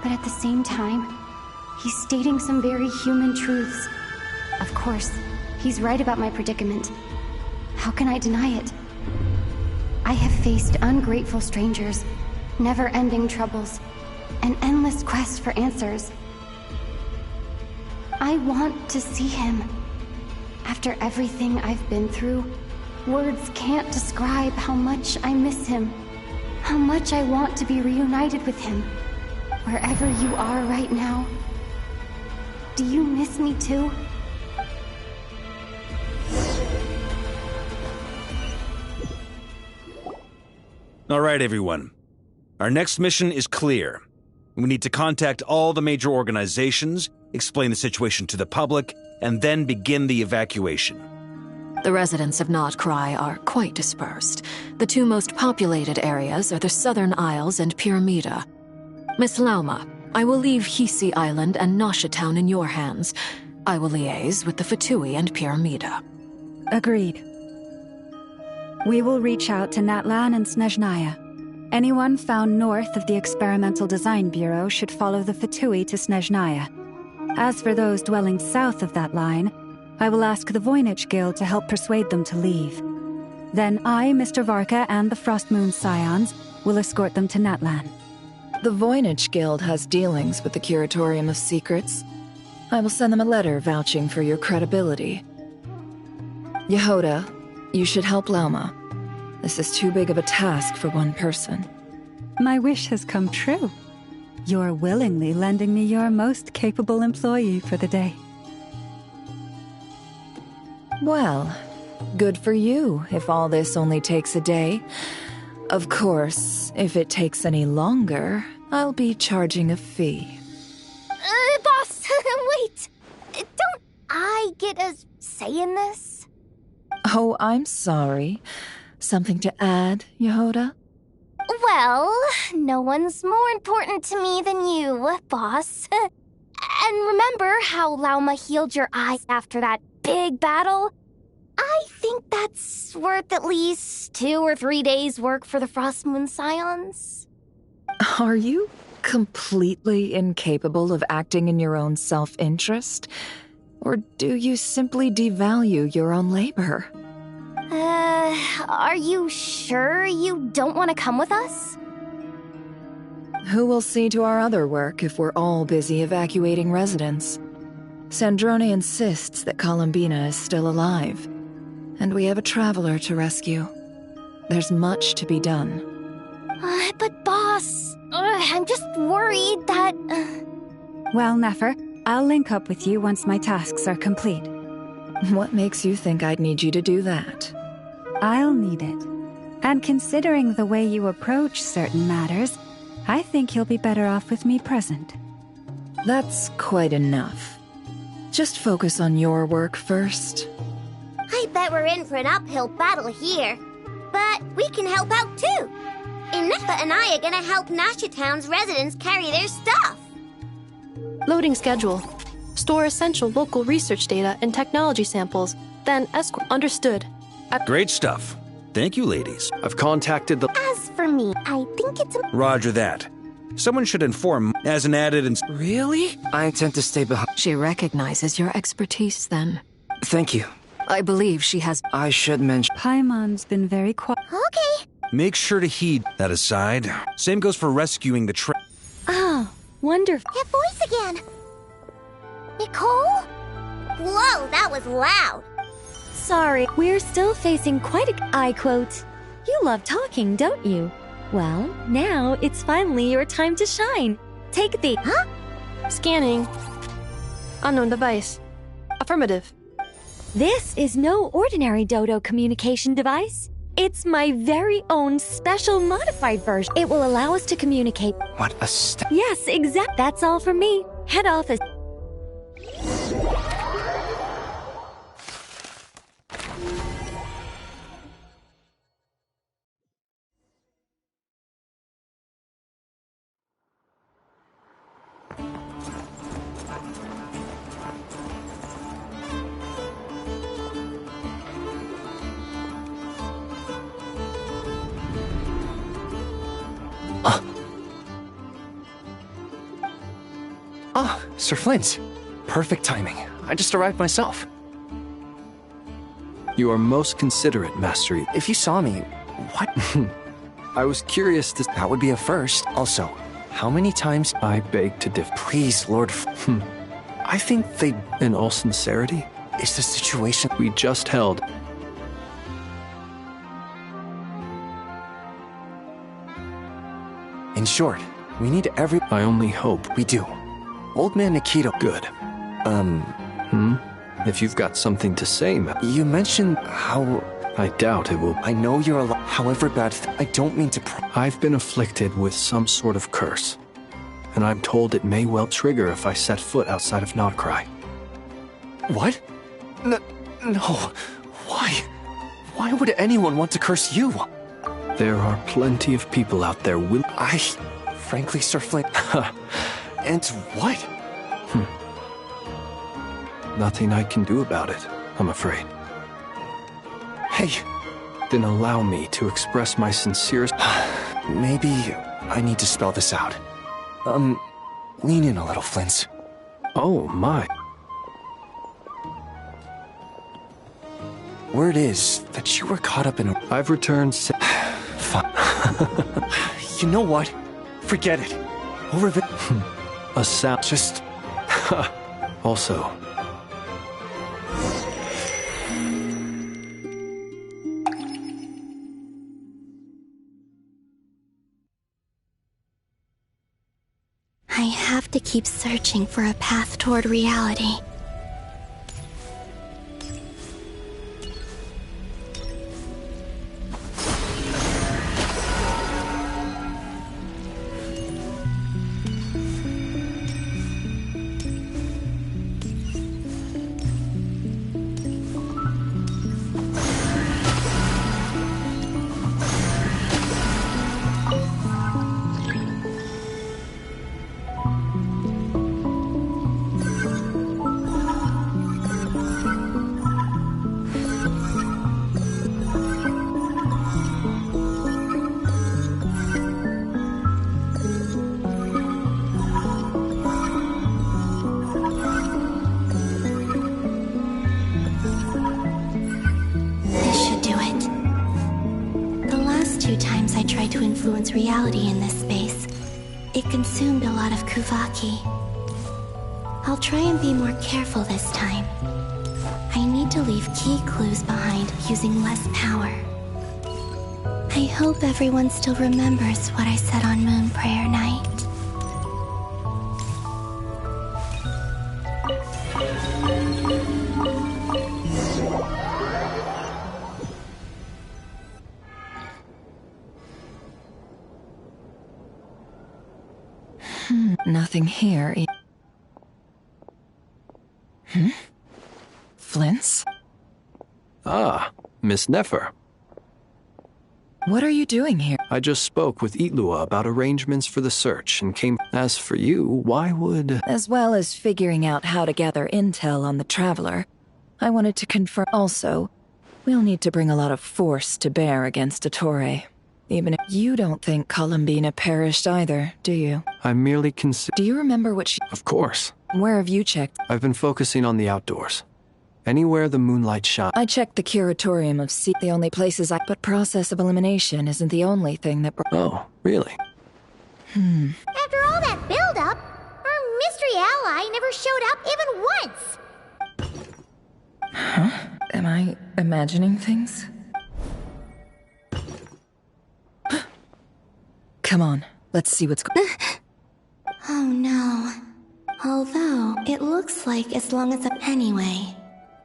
But at the same time, he's stating some very human truths. Of course, he's right about my predicament. How can I deny it? I have faced ungrateful strangers, never-ending troubles, an endless quest for answers. I want to see him. After everything I've been through, words can't describe how much I miss him, how much I want to be reunited with him. Wherever you are right now, do you miss me too? All right, everyone. Our next mission is clear. We need to contact all the major organizations, explain the situation to the public, and then begin the evacuation. The residents of Nodcry are quite dispersed. The two most populated areas are the Southern Isles and Pyramida. Miss Lauma, I will leave Hisi Island and Nasha Town in your hands. I will liaise with the Fatui and Pyramida. Agreed. We will reach out to Natlan and Snezhnaya. Anyone found north of the Experimental Design Bureau should follow the Fatui to Snezhnaya. As for those dwelling south of that line, I will ask the Voynich Guild to help persuade them to leave. Then I, Mr. Varka, and the Frost Moon Scions will escort them to Natlan. The Voynich Guild has dealings with the Curatorium of Secrets. I will send them a letter vouching for your credibility. Yehoda, you should help Lauma. This is too big of a task for one person. My wish has come true. You're willingly lending me your most capable employee for the day. Well, good for you if all this only takes a day. Of course, if it takes any longer, I'll be charging a fee. Boss, wait! Don't I get a say in this? Oh, I'm sorry. Something to add, Yehoda? Well, no one's more important to me than you, boss. And remember how Lauma healed your eyes after that big battle? I think that's worth at least 2 or 3 days' work for the Frost Moon Scions. Are you completely incapable of acting in your own self-interest? Or do you simply devalue your own labor? Are you sure you don't want to come with us? Who will see to our other work if we're all busy evacuating residents? Sandrone insists that Columbina is still alive, and we have a traveler to rescue. There's much to be done. But boss, I'm just worried that... Well, Nefer, I'll link up with you once my tasks are complete. What makes you think I'd need you to do that? I'll need it. And considering the way you approach certain matters, I think you'll be better off with me present. That's quite enough. Just focus on your work first. I bet we're in for an uphill battle here. But we can help out too. Inefa and I are gonna help Nasha Town's residents carry their stuff. Loading schedule. Store essential local research data and technology samples, then escort. Understood. Great stuff. Thank you, ladies. I've contacted the... As for me, I think it's... Roger that. Someone should inform as an added Really? I intend to stay behind. She recognizes your expertise, then. Thank you. I believe she has... I should mention... Paimon's been very quiet. Okay. Make sure to heed that aside. Same goes for rescuing the Oh, wonderful. That voice again. Nicole? Whoa, that was loud. Sorry, we're still facing quite a... I quote, "You love talking, don't you? Well, now it's finally your time to shine. Take the..." Huh? Scanning. Unknown device. Affirmative. This is no ordinary Dodo communication device. It's my very own special modified version. It will allow us to communicate. What a Yes, exact. That's all from me. Head office. Sir Flint. Perfect timing. I just arrived myself. You are most considerate, Master. If you saw me, what? I was curious to... That would be a first. Also, how many times... I beg to differ. Please, Lord... I think they... In all sincerity, is the situation we just held... In short, we need every... I only hope we do. Old man Nikito... Good. If you've got something to say, you mentioned how... I doubt it will... I know you're alive. However bad... I don't mean to... I've been afflicted with some sort of curse. And I'm told it may well trigger if I set foot outside of Nodcry. What? No. Why? Why would anyone want to curse you? There are plenty of people out there will... Frankly, Sir Flint... And what? Nothing I can do about it, I'm afraid. Hey, then allow me to express my sincerest... Maybe I need to spell this out. Lean in a little, Flint. Oh, my. Word is that you were caught up in a... I've returned Fine. You know what? Forget it. Over the... A sound... Just... Also... I have to keep searching for a path toward reality. Reality in this space. It consumed a lot of Kuvaki. I'll try and be more careful this time. I need to leave key clues behind using less power. I hope everyone still remembers what I said on Moon Prayer Night. Nothing here. Flints? Ah, Miss Nefer. What are you doing here? I just spoke with Itlua about arrangements for the search and came... As for you, why would... As well as figuring out how to gather intel on the Traveler, I wanted to confirm... Also, we'll need to bring a lot of force to bear against Dottore. Even if you don't think Columbina perished either, do you? I merely Do you remember what she... Of course. Where have you checked? I've been focusing on the outdoors. Anywhere the moonlight shines. I checked the curatorium of sea, the only places But process of elimination isn't the only thing that... Oh, really? After all that build-up, our mystery ally never showed up even once! Huh? Am I imagining things? Come on, let's see what's going... Oh no. Although, it looks like as long as... Anyway,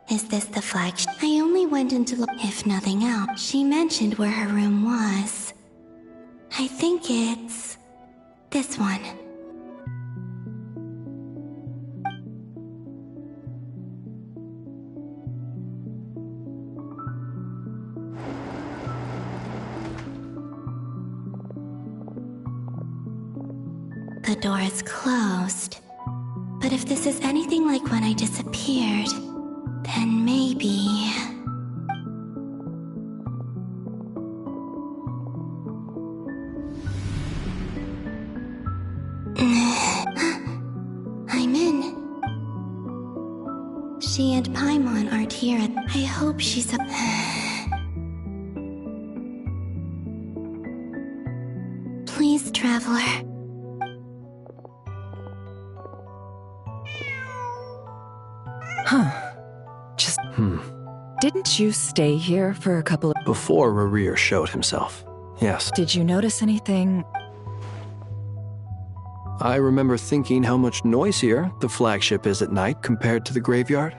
is this the flagship? I only went in to look, if nothing else. She mentioned where her room was. I think it's... this one. The door is closed. But if this is anything like when I disappeared, then maybe... I'm in. She and Paimon aren't here. I hope she's Please, Traveler. Just... Didn't you stay here for a couple of... Before Rarir showed himself. Yes. Did you notice anything? I remember thinking how much noisier the flagship is at night compared to the graveyard.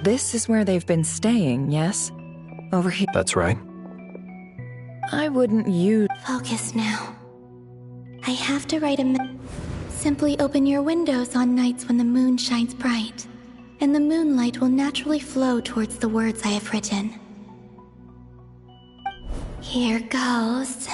This is where they've been staying, yes? Over here. That's right. I wouldn't use... Focus now. I have to write a... Simply open your windows on nights when the moon shines bright, and the moonlight will naturally flow towards the words I have written. Here goes.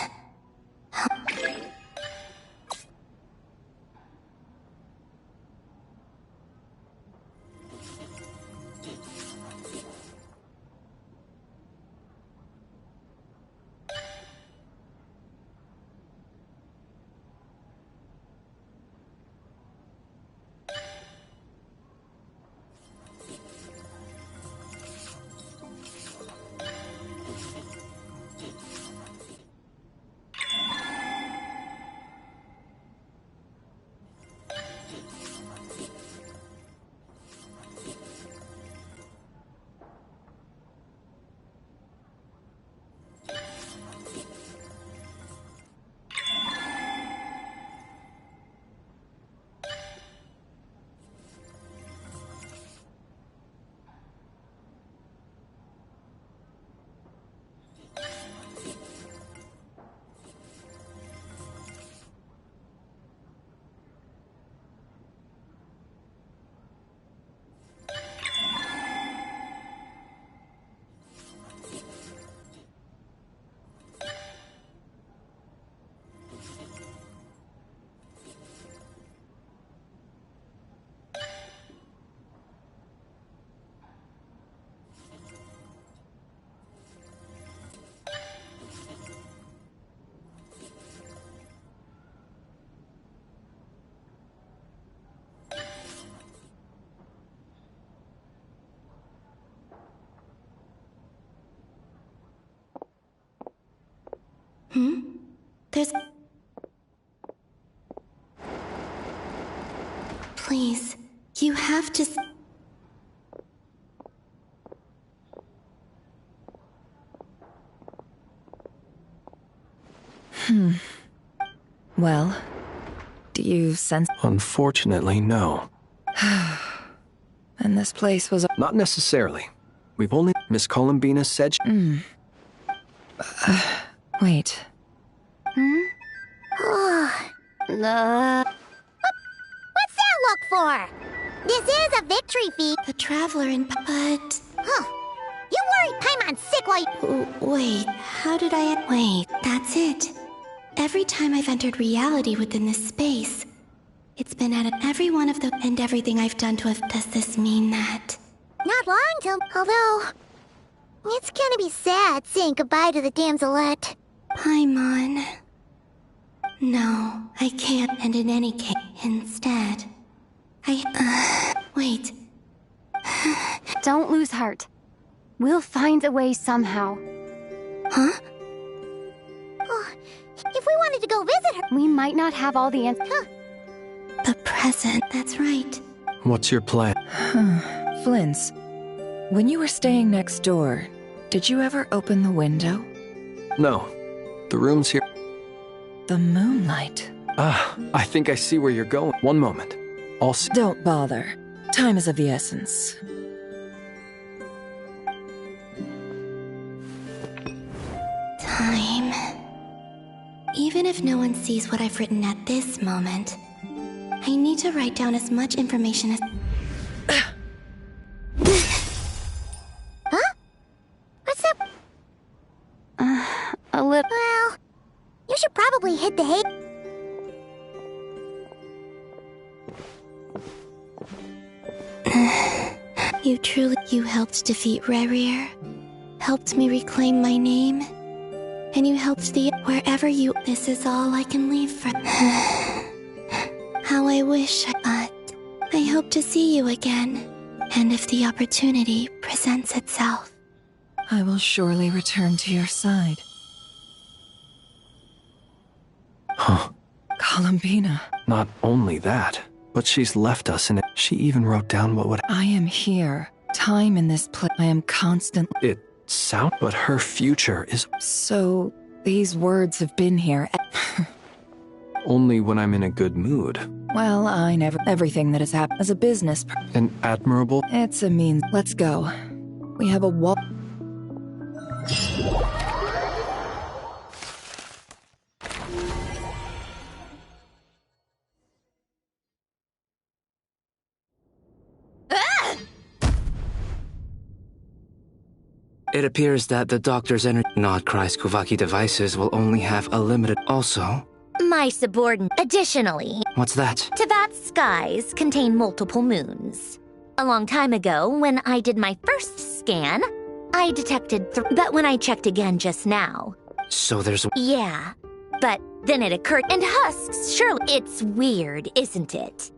There's... Please, you have to... Well, do you sense... Unfortunately, no. And this place was... Not necessarily. We've only... Miss Columbina said... Wait. What's that look for? This is a victory feat. The Traveler in... But... Huh. You worried Paimon's sick while you... Wait, how did I... Wait, that's it. Every time I've entered reality within this space, it's been at every one of the... And everything I've done to have... Does this mean that... Not long till... Although... It's gonna be sad saying goodbye to the damselette. Paimon... No, I can't, and in any case, instead... Wait. Don't lose heart. We'll find a way somehow. Huh? Oh, if we wanted to go visit her... We might not have all the answers. Huh. The present, that's right. What's your plan? Flint's, when you were staying next door, did you ever open the window? No. The room's here. The moonlight. I think I see where you're going. One moment. I'll see. Don't bother. Time is of the essence. Time. Even if no one sees what I've written at this moment, I need to write down as much information as... Huh? What's that? A little... Well, you should probably hit the hay... You helped defeat Rerir, helped me reclaim my name, and you helped the... Wherever you... This is all I can leave for... How I wish but I hope to see you again, and if the opportunity presents itself. I will surely return to your side. Huh. Columbina. Not only that, but she's left us and she even wrote down what would... I am here. Time in this place. I am constantly... It sound, but her future is... So, these words have been here... Only when I'm in a good mood. Well, I never... Everything that has happened as a business... An admirable... It's a means... Let's go. We have a wall... It appears that the doctor's Nodcry's Kuvaki devices will only have a limited... Also... My subordinate. Additionally... What's that? Teyvat's skies contain multiple moons. A long time ago, when I did my first scan, I detected but when I checked again just now... So there's... Yeah. But then it occurred... And husks, surely... It's weird, isn't it?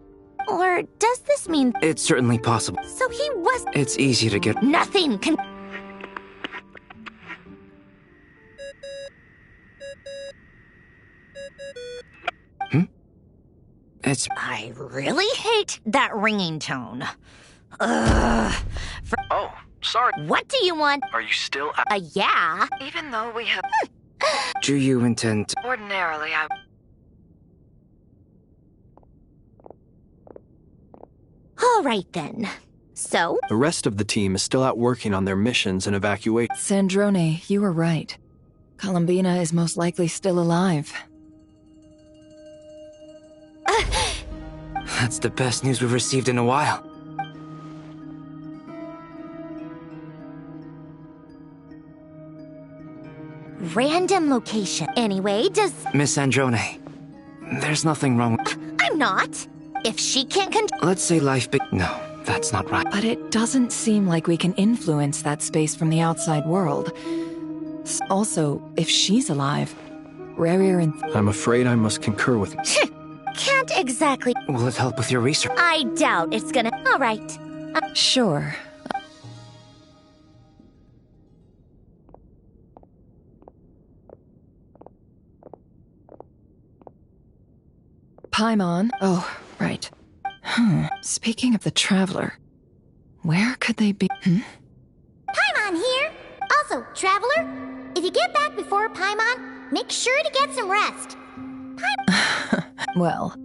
Or does this mean... It's certainly possible. So he was... It's easy to get... Nothing can... I really hate that ringing tone. Ugh. Oh, sorry. What do you want? Are you still... Yeah. Even though we have... Do you intend... Ordinarily, I... All right, then. So? The rest of the team is still out working on their missions and evacuation. Sandrone, you were right. Columbina is most likely still alive. That's the best news we've received in a while. Random location. Anyway, does... Miss Sandrone, there's nothing wrong with... I'm not. If she can't Let's say life No, that's not right. But it doesn't seem like we can influence that space from the outside world. Also, if she's alive, Rerir and... I'm afraid I must concur with... Can't exactly... Will it help with your research? I doubt it's gonna... All right. Sure. Paimon. Oh, right. Speaking of the Traveler, where could they be? Paimon here! Also, Traveler, if you get back before Paimon, make sure to get some rest. Well,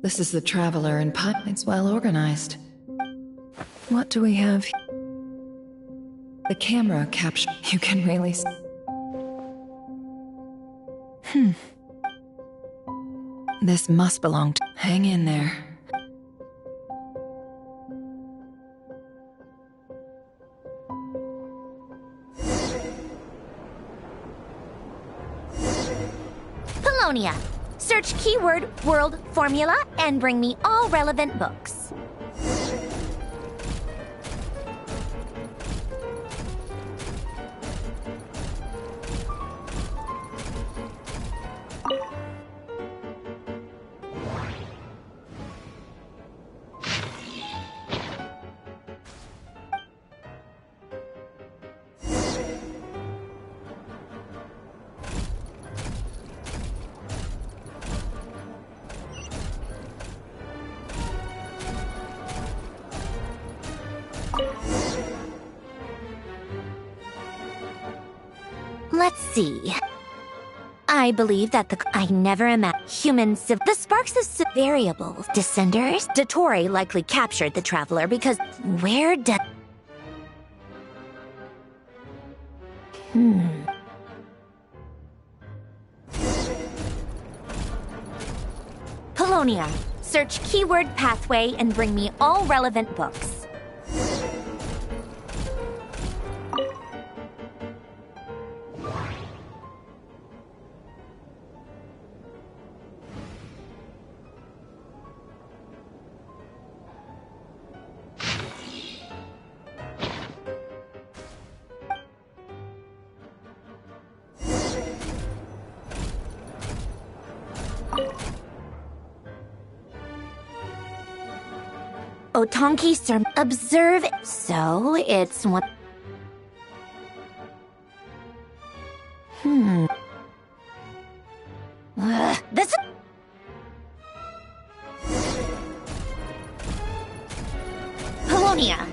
this is the Traveler, and It's well organized. What do we have? The camera capture. You can really This must belong to... Hang in there. Polonia. Search keyword world formula and bring me all relevant books. Let's see. I believe that I never imagined humans. The sparks of variables. Descenders? Dottore likely captured the Traveler because where did... Polonia. Search keyword pathway and bring me all relevant books. Otonki Sir, observe. So it's one. This. Polonia.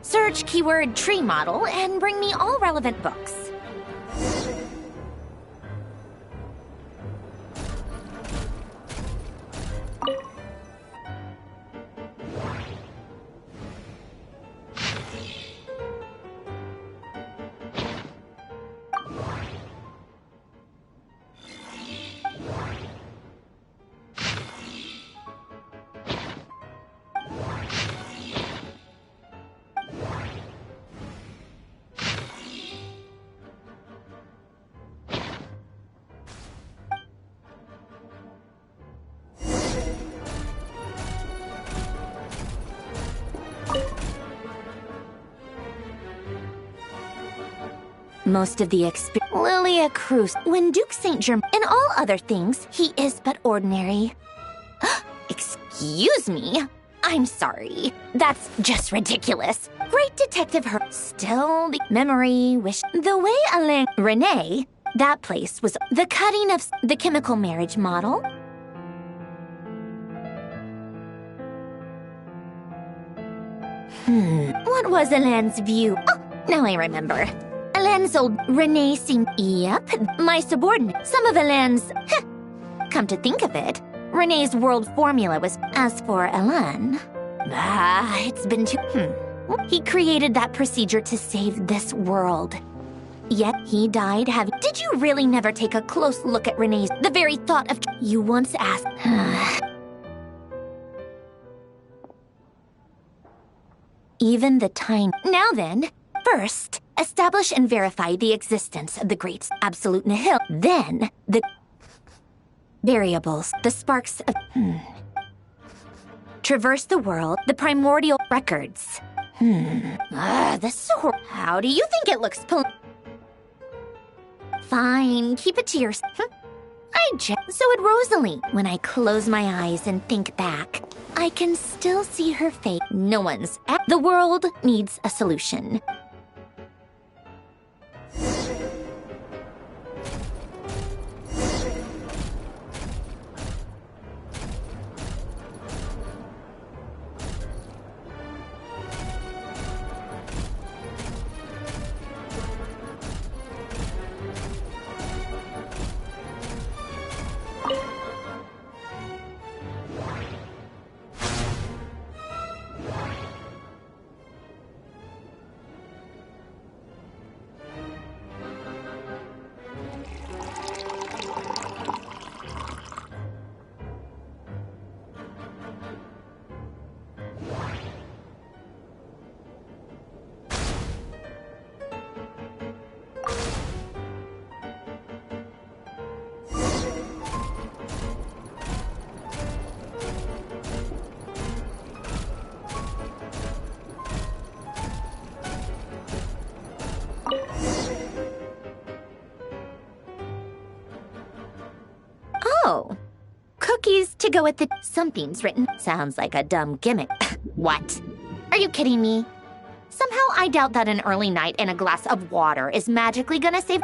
Search keyword tree model and bring me all relevant books. Most of the Lilia Cruz, when Duke St. Germain, in all other things, he is but ordinary. Excuse me? I'm sorry. That's just ridiculous. Great detective her. Still, the memory, wish. The way Alain Renee, that place was the cutting of the chemical marriage model. What was Alain's view? Oh, now I remember. Alain's old Renee seemed... Yep, my subordinate. Some of Alain's... Come to think of it, Renee's world formula was... As for Alain... it's been too... He created that procedure to save this world. Yet he died having... Did you really never take a close look at Renee's... The very thought of... You once asked... Even the time... Now then, first... Establish and verify the existence of the great absolute nihil. Then, the variables, the sparks of... Traverse the world, the primordial records. This is so horrible. How do you think it looks? Fine, keep it to yourself. So would Rosalie. When I close my eyes and think back, I can still see her face. No one's... The world needs a solution. Oh. Cookies to go with the something's written. Sounds like a dumb gimmick. What? Are you kidding me? Somehow I doubt that an early night and a glass of water is magically gonna save...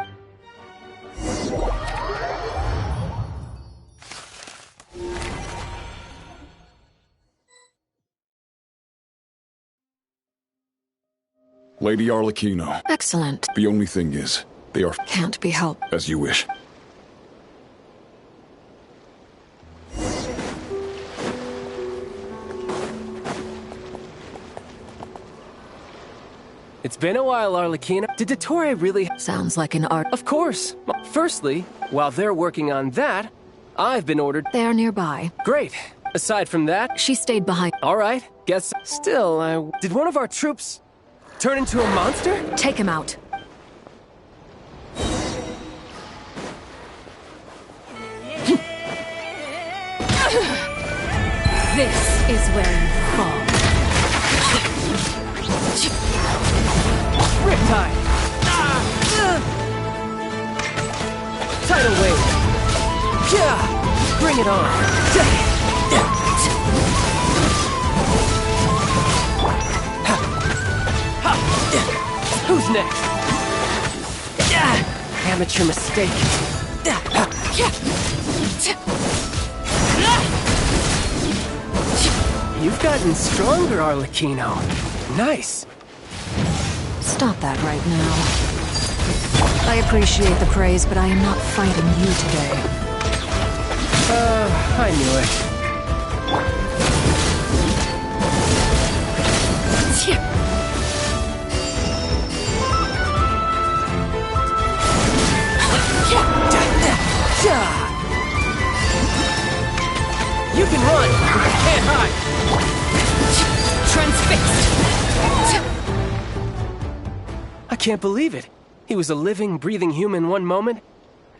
Lady Arlecchino. Excellent. The only thing is, they are... Can't be helped. As you wish. It's been a while, Arlecchino. Did Dottore really... Sounds like an art... Of course. Firstly, while they're working on that, I've been ordered... They're nearby. Great. Aside from that... She stayed behind. All right. Guess... Still, Did one of our troops turn into a monster? Take him out. This is where you fall. Riptide! Tidal wave! Yeah! Bring it on! Who's next? Amateur mistake. You've gotten stronger, Arlecchino. Nice. Stop that right now. I appreciate the praise, but I am not fighting you today. I knew it. You can run, but you can't hide. Transfixed. I can't believe it. He was a living, breathing human one moment,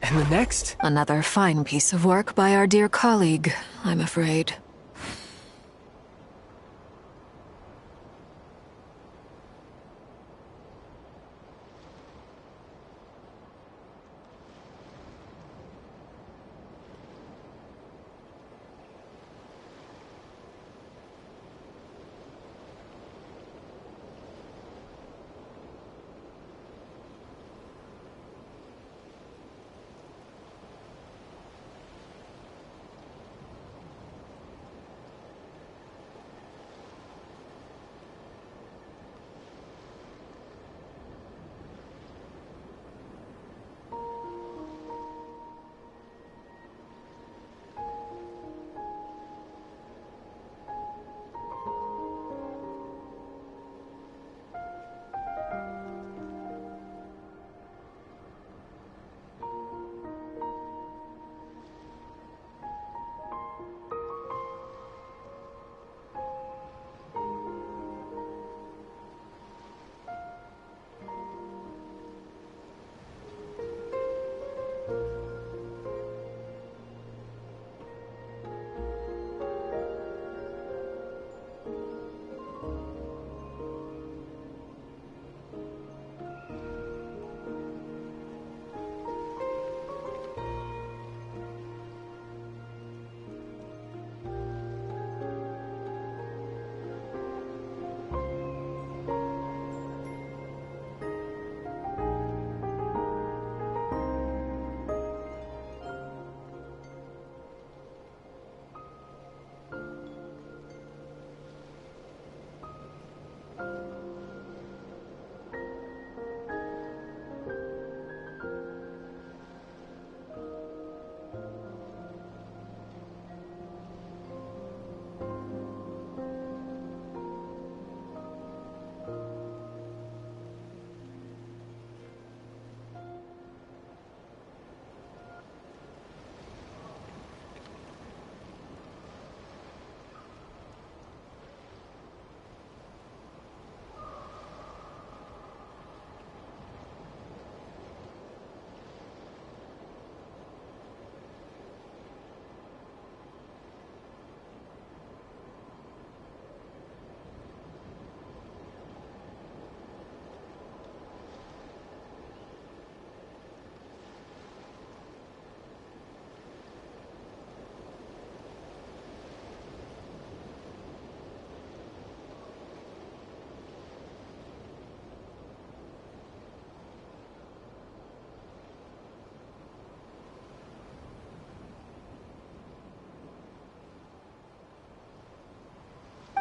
and the next... Another fine piece of work by our dear colleague, I'm afraid.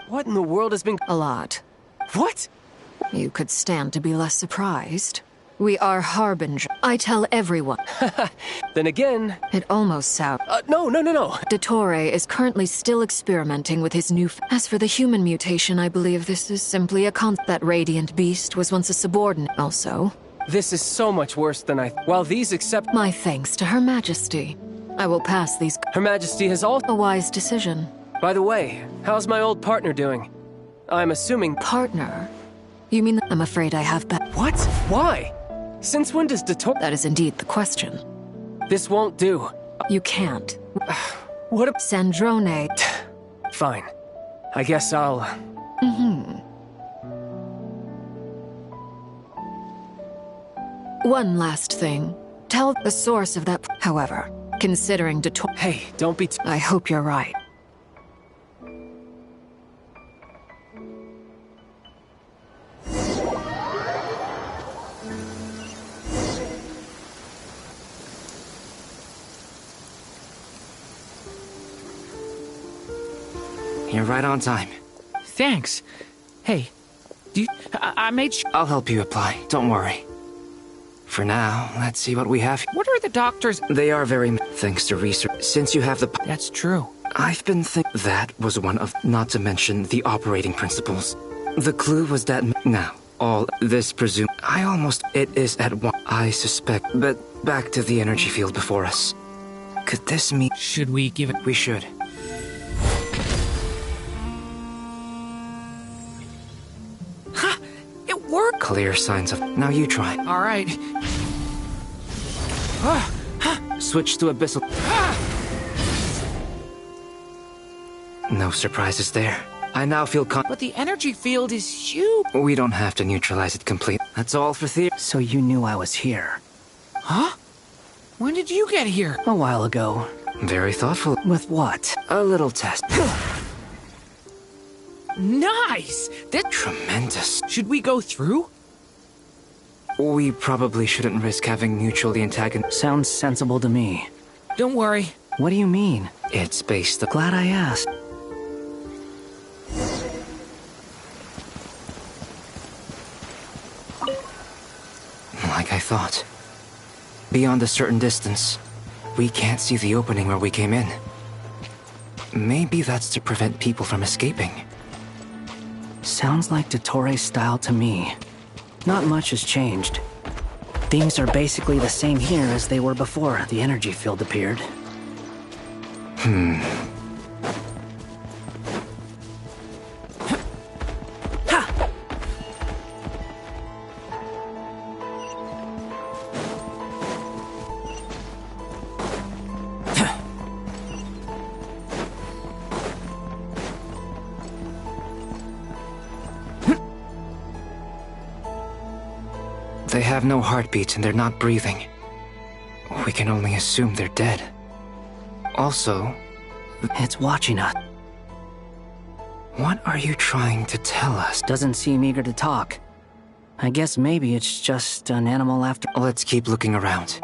What in the world has been— A lot. What? You could stand to be less surprised. We are Harbinger. I tell everyone. Then again— It almost sounds— No. Dottore is currently still experimenting with his new— As for the human mutation, I believe this is simply a That radiant beast was once a subordinate also. This is so much worse than I— While these accept— My thanks to Her Majesty. I will pass these— Her Majesty has also— A wise decision. By the way, how's my old partner doing? I'm assuming— Partner? You mean— I'm afraid I have What? Why? Since when does Dottore— That is indeed the question. This won't do. You can't. What a— Sandrone. Fine. I guess I'll— One last thing. Tell the source of that— However, considering Dottore— Hey, don't be— I hope you're right. You're right on time. Thanks. Hey, I made I'll help you apply, don't worry. For now, let's see what we have. What are the doctors? They are very thanks to research. Since you have the— That's true. I've been that was one of— Not to mention the operating principles. The clue was that— Now, all this presume— I almost— It is at one— I suspect— But back to the energy field before us. Could this mean— Should we give it— We should. Work. Clear signs of— Now you try. All right. Switch to abyssal. No surprises there. I now feel But the energy field is huge. We don't have to neutralize it complete. That's all for theory. So you knew I was here? Huh? When did you get here? A while ago. Very thoughtful. With what? A little test. Nice! That's tremendous. Should we go through? We probably shouldn't risk having mutually antagonist. Sounds sensible to me. Don't worry. What do you mean? It's based on— Glad I asked. Like I thought. Beyond a certain distance, we can't see the opening where we came in. Maybe that's to prevent people from escaping. Sounds like Dottore's style to me. Not much has changed. Things are basically the same here as they were before the energy field appeared. They have no heartbeats and they're not breathing. We can only assume they're dead. Also, it's watching us. What are you trying to tell us? Doesn't seem eager to talk. I guess maybe it's just an animal after— Let's keep looking around.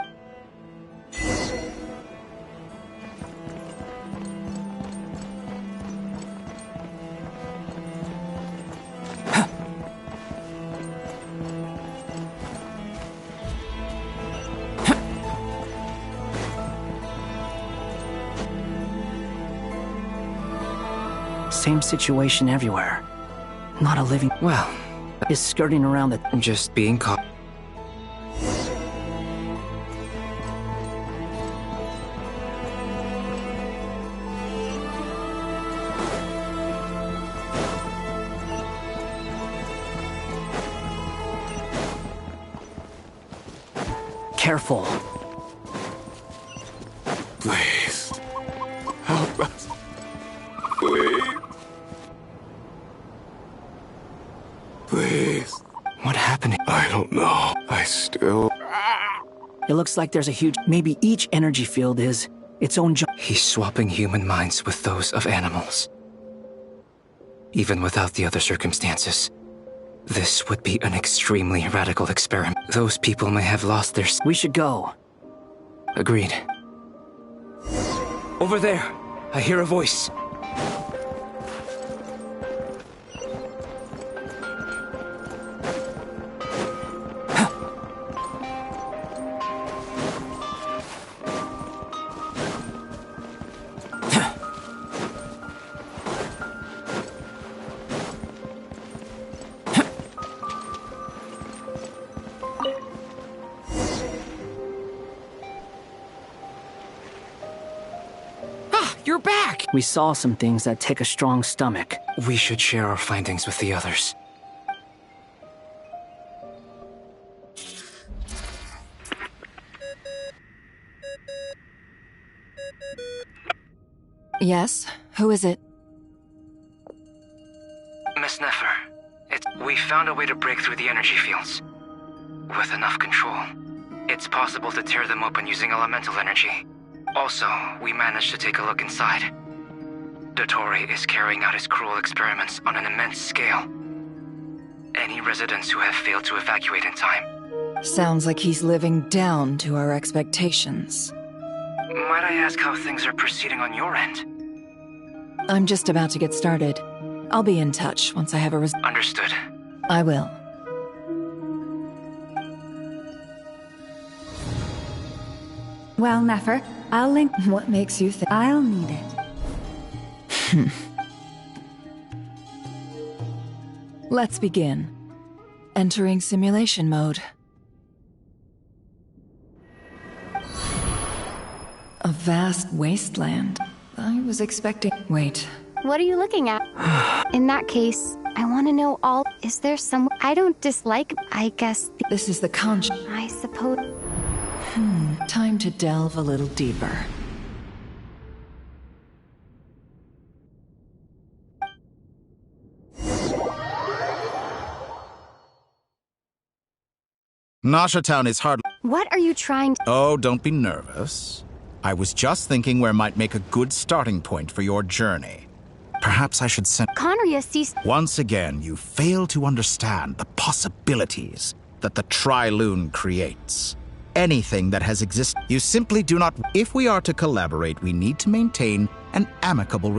Same situation everywhere. Not a living— Well, is skirting around the— Just being caught. Careful. Please. Help us. Please. Please. What happened? I don't know. I still— It looks like there's a huge— Maybe each energy field is its own— He's swapping human minds with those of animals. Even without the other circumstances. This would be an extremely radical experiment. Those people may have lost their— We should go. Agreed. Over there. I hear a voice. You're back! We saw some things that take a strong stomach. We should share our findings with the others. Yes? Who is it? Miss Nefer, we found a way to break through the energy fields. With enough control, it's possible to tear them open using elemental energy. Also, we managed to take a look inside. Dottore is carrying out his cruel experiments on an immense scale. Any residents who have failed to evacuate in time. Sounds like he's living down to our expectations. Might I ask how things are proceeding on your end? I'm just about to get started. I'll be in touch once I have a Understood. I will. Well, Nefer, I'll link. What makes you think? I'll need it. Let's begin. Entering simulation mode. A vast wasteland. I was expecting... Wait. What are you looking at? In that case, I want to know all... Is there some... I don't dislike... I guess... This is the I suppose... Time to delve a little deeper. Nasha Town is hardly... What are you trying to... Oh, don't be nervous. I was just thinking where might make a good starting point for your journey. Perhaps I should send... Conria ceased... Once again, you fail to understand the possibilities that the Tri-Lune creates. Anything that has existed, you simply do not... If we are to collaborate, we need to maintain an amicable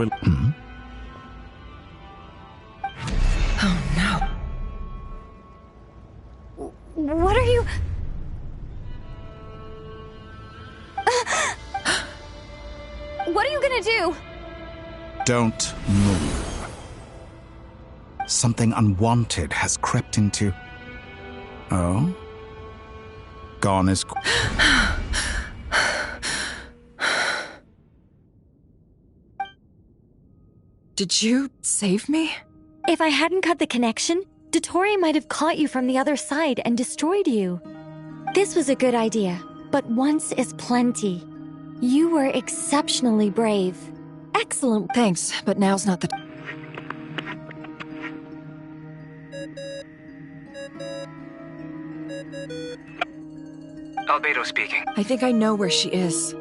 Oh, no. What are you... What are you gonna do? Don't move. Something unwanted has crept into... Oh? Gone is... Did you save me? If I hadn't cut the connection, Dottore might have caught you from the other side and destroyed you. This was a good idea, but once is plenty. You were exceptionally brave. Excellent. Thanks, but now's not the... Albedo speaking. I think I know where she is.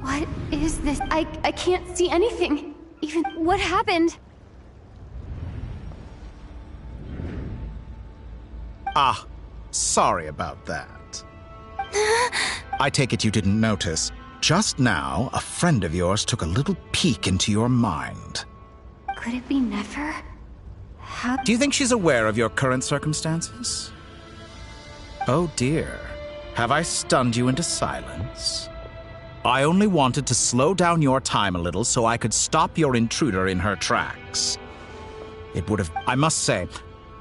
What is this? I can't see anything. Even... What happened? Ah, sorry about that. I take it you didn't notice. Just now, a friend of yours took a little peek into your mind. Could it be Nefer? How... Do you think she's aware of your current circumstances? Oh dear. Have I stunned you into silence? I only wanted to slow down your time a little so I could stop your intruder in her tracks. It would have... I must say,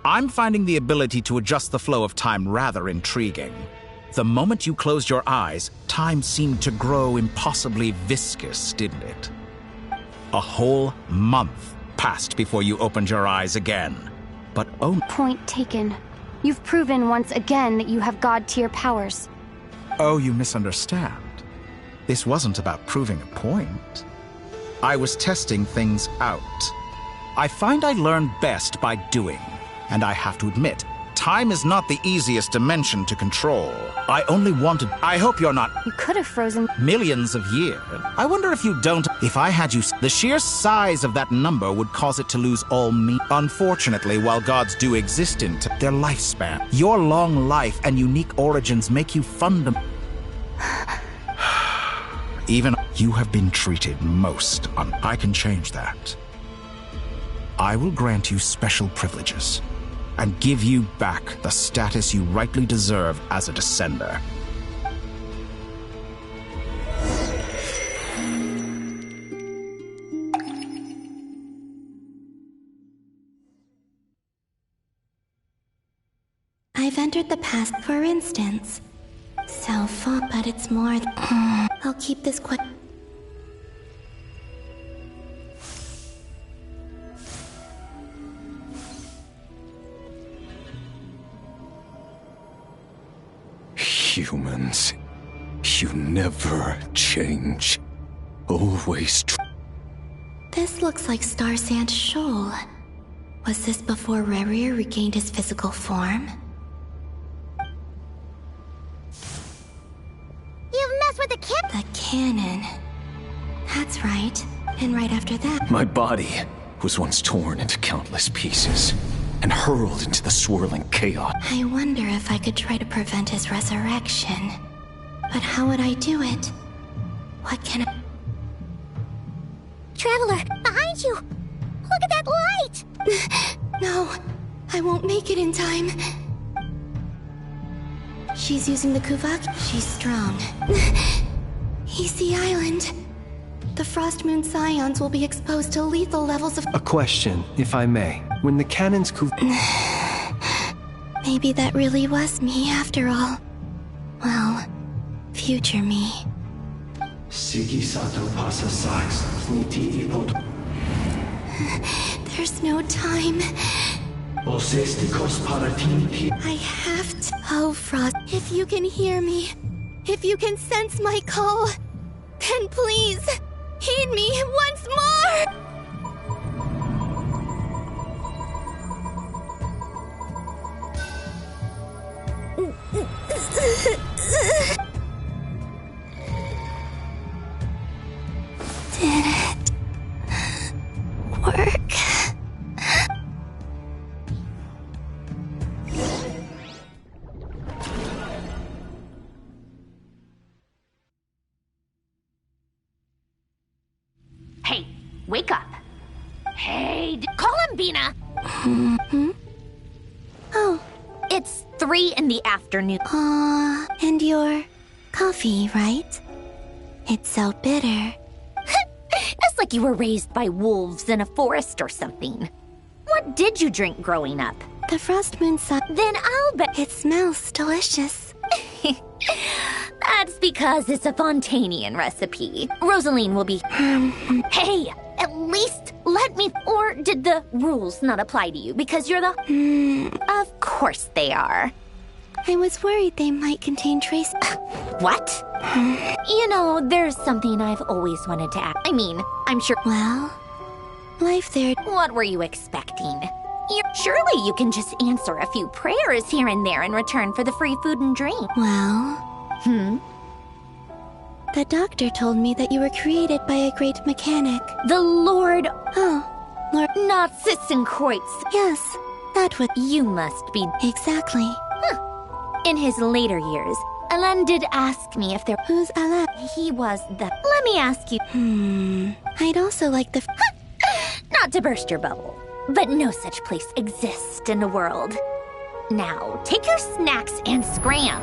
I'm finding the ability to adjust the flow of time rather intriguing. The moment you closed your eyes, time seemed to grow impossibly viscous, didn't it? A whole month passed before you opened your eyes again. But oh... Point taken. You've proven once again that you have God-tier powers. Oh, you misunderstand. This wasn't about proving a point. I was testing things out. I find I learn best by doing, and I have to admit, time is not the easiest dimension to control. I only wanted... I hope you're not... You could have frozen... Millions of years. I wonder if you don't... If I had you... The sheer size of that number would cause it to lose all meaning. Unfortunately, while gods do exist in their lifespan, your long life and unique origins make you fundamental. Even you have been treated most I can change that. I will grant you special privileges and give you back the status you rightly deserve as a descender. I've entered the past, for instance. So far, but it's more... I'll keep this quick. Humans, you never change. Always This looks like Star Sand Shoal. Was this before Rerir regained his physical form? You've messed with the The cannon. That's right. And right after that... My body was once torn into countless pieces and hurled into the swirling chaos. I wonder if I could try to prevent his resurrection. But how would I do it? What can I... Traveler, behind you! Look at that light! No, I won't make it in time. She's using the Kuvaki. She's strong. Easy Island. The Frost Moon Scions will be exposed to lethal levels of... A question, if I may. When the cannon's Maybe that really was me after all. Well, future me. There's no time. I have to. Oh, Frost, if you can hear me, if you can sense my call, then please, heed me once more! Did it work? Hey, wake up. Hey, call him, Bina. Oh. It's 3 in the afternoon. And your coffee, right? It's so bitter. It's like you were raised by wolves in a forest or something. What did you drink growing up? The Frost Moon Sun. Then I'll bet it smells delicious. That's because it's a Fontanian recipe. Rosaline will be... Hey, at least let me... Or did the rules not apply to you because you're the... Of course they are. I was worried they might contain trace... What? You know, there's something I've always wanted to ask. I mean, I'm sure... Well, life there... What were you expecting? Surely you can just answer a few prayers here and there in return for the free food and drink. Well... The doctor told me that you were created by a great mechanic. The Lord... Oh, Lord... Not Sitzenkreuz. Yes, that would... You must be... Exactly. In his later years, Alan did ask me if there... Who's Alan? He was the... Let me ask you... I'd also like the... Not to burst your bubble, but no such place exists in the world. Now, take your snacks and scram.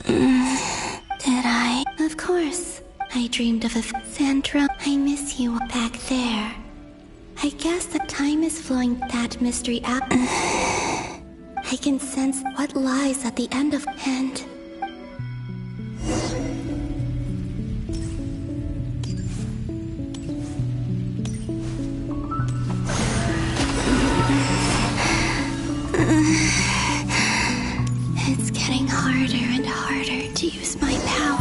Did I? Of course. I dreamed of a... Sandra, I miss you back there. I guess the time is flowing that mystery out. I can sense what lies at the end of... And... It's getting harder and harder to use my power.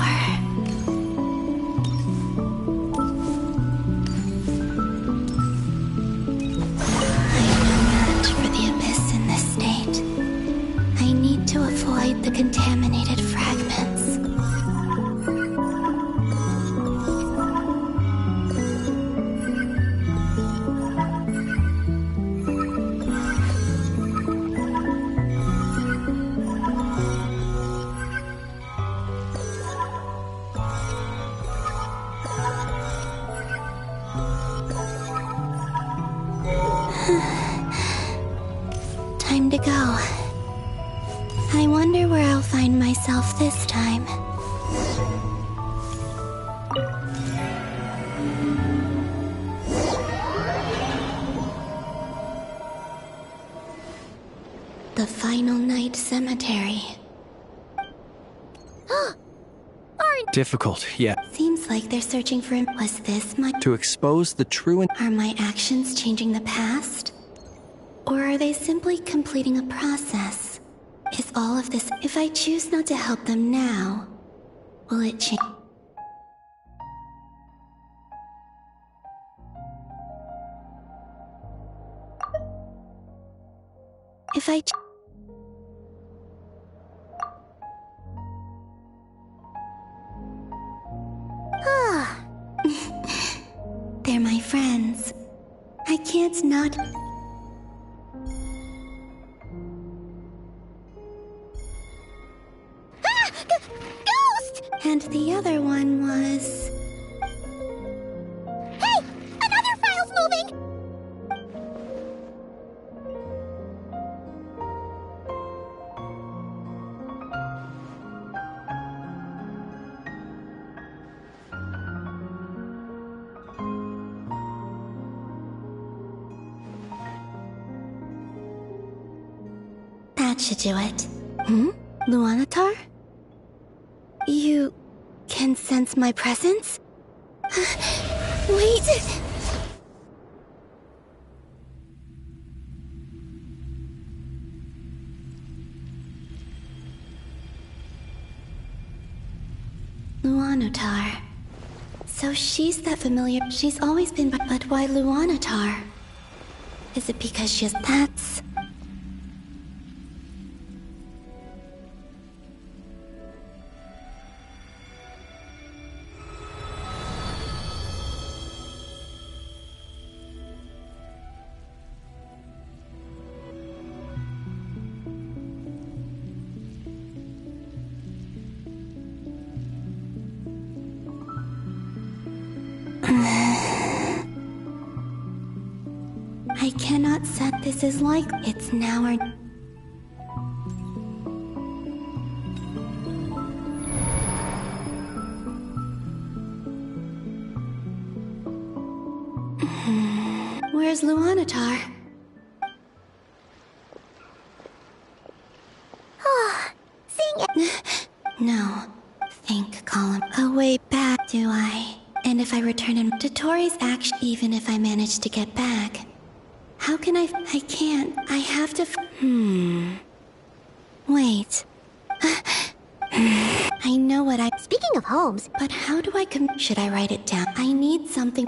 I'm no match for the abyss in this state. I need to avoid the contaminated fragments. Time to go. I wonder where I'll find myself this time. The Final Night Cemetery. Difficult, yeah. Seems like they're searching for him. Was this my... To expose the true... Are my actions changing the past? Or are they simply completing a process? Is all of this... If I choose not to help them now, will it change? If I... Ah, they're my friends. I can't not... Ah! Ghost! And the other one was... Hey! Another file's moving! That should do it. Luanatar? You can sense my presence? Wait! Luanatar. So she's that familiar. She's always been, but why Luanatar? Is it because she's... That's... I cannot set this as like it's now or... Where's Luanatar? Oh, seeing it. No. Think, column. A way back, do I? And if I return in Dotori's action, even if I manage to get back, how can I can't. I have to Wait. I know what I... Speaking of homes... But how do I Should I write it down? I need something...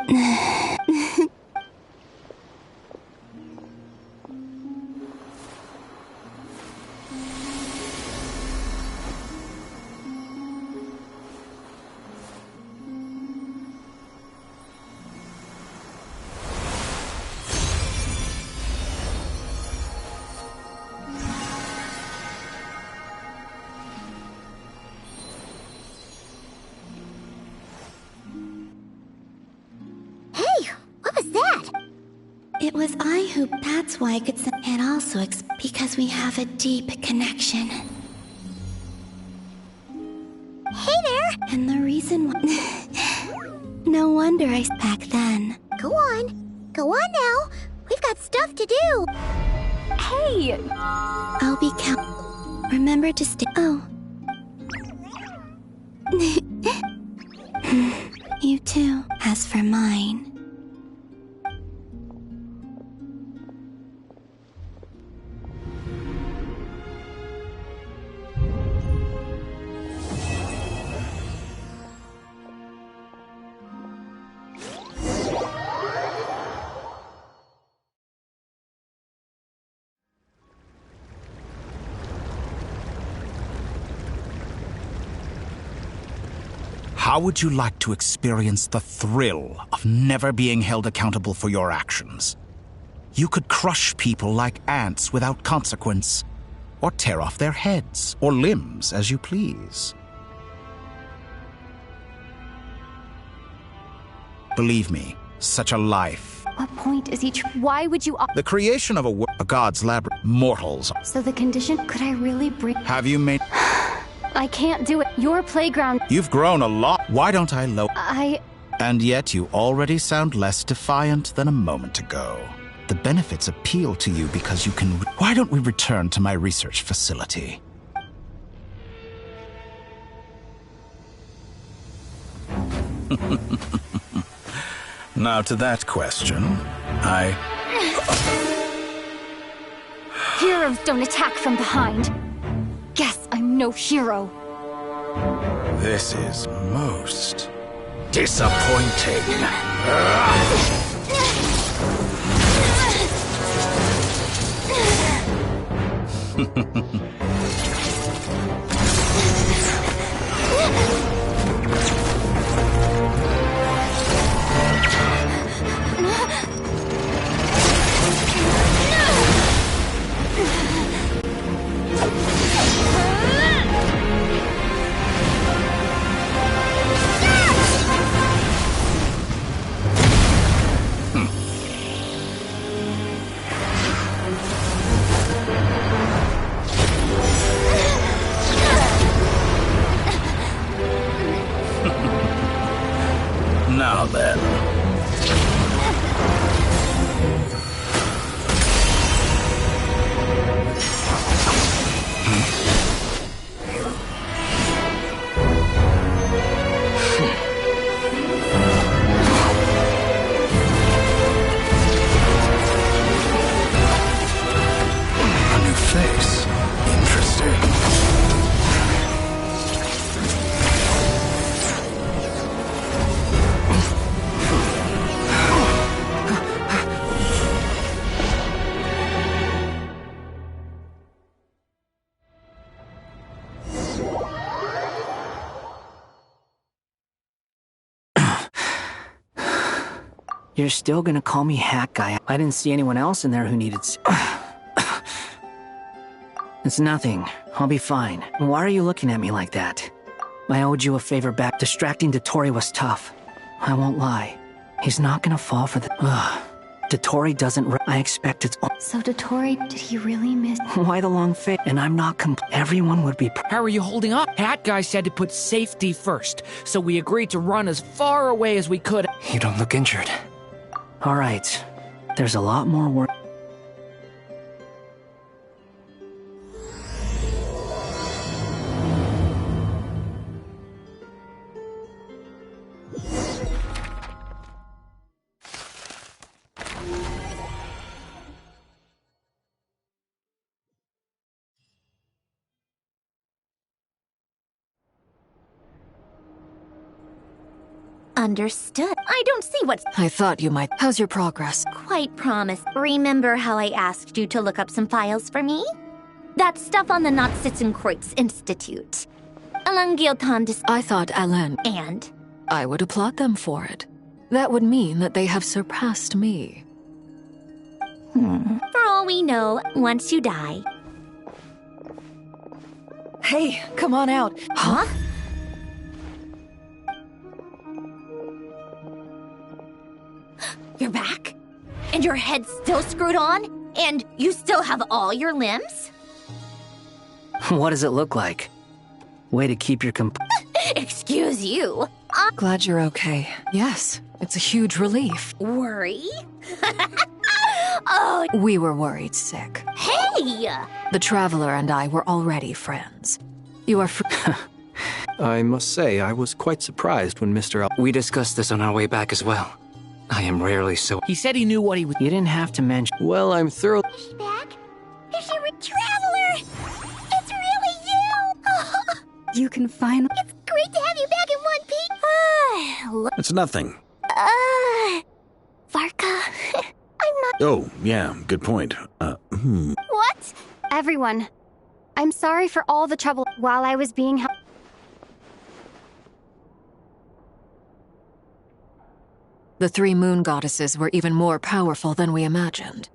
It was I who... That's why I could... And also because we have a deep connection. Hey there! And the reason why... No wonder I... Back then. Go on. Go on now. We've got stuff to do. Hey! I'll be Remember to stay... Oh. You too. As for mine... How would you like to experience the thrill of never being held accountable for your actions? You could crush people like ants without consequence, or tear off their heads or limbs as you please. Believe me, such a life. What point is each... Why would you... The creation of a god's lab... Mortals. So the condition... Could I really bring... Have you made... I can't do it. Your playground... You've grown a lot. Why don't I And yet you already sound less defiant than a moment ago. The benefits appeal to you because you can... Why don't we return to my research facility? Now to that question, Heroes don't attack from behind. Guess I'm no hero. This is most disappointing. Now then. A new face. Interesting. You're still gonna call me Hack Guy? I didn't see anyone else in there who needed It's nothing. I'll be fine. Why are you looking at me like that? I owed you a favor back. Distracting Dotori was tough. I won't lie. He's not gonna fall for the... Dotori doesn't... I expect it's... So Dotori, did he really miss... Why the long face? And I'm not Everyone would be... How are you holding up? Hat Guy said to put safety first, so we agreed to run as far away as we could. You don't look injured. All right. There's a lot more work. Understood. I don't see what's... I thought you might. How's your progress? Quite promised. Remember how I asked you to look up some files for me? That stuff on the Nachtschützenkreuz Institute. I thought Alain. And? I would applaud them for it. That would mean that they have surpassed me. For all we know, once you die... Hey, come on out. Huh? You're back? And your head's still screwed on? And you still have all your limbs? What does it look like? Way to keep your Excuse you. Glad you're okay. Yes, it's a huge relief. Worry? Oh. We were worried sick. Hey! The Traveler and I were already friends. You are I must say, I was quite surprised when Mr. We discussed this on our way back as well. I am rarely so... He said he knew what he was... You didn't have to mention... Well, I'm thoroughly... Is she back? Is she a Traveler? It's really you! You can finally... It's great to have you back in one piece! It's nothing. Varka, I'm not... Oh, yeah, good point. What? Everyone, I'm sorry for all the trouble while I was being held. The three moon goddesses were even more powerful than we imagined.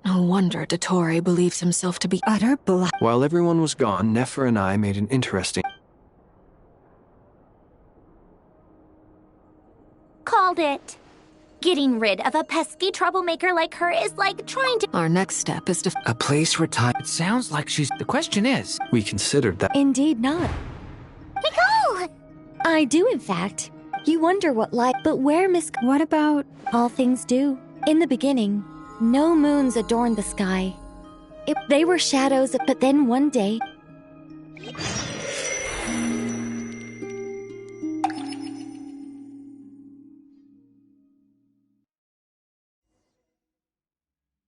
No wonder Dotori believes himself to be utter blah. While everyone was gone, Nefer and I made an interesting... Called it. Getting rid of a pesky troublemaker like her is like trying to... Our next step is to... A place where time... It sounds like she's... The question is... We considered that... Indeed not. Nicole! I do, in fact. You wonder what life... But where What about... All things do. In the beginning, no moons adorned the sky. They were shadows, but then one day...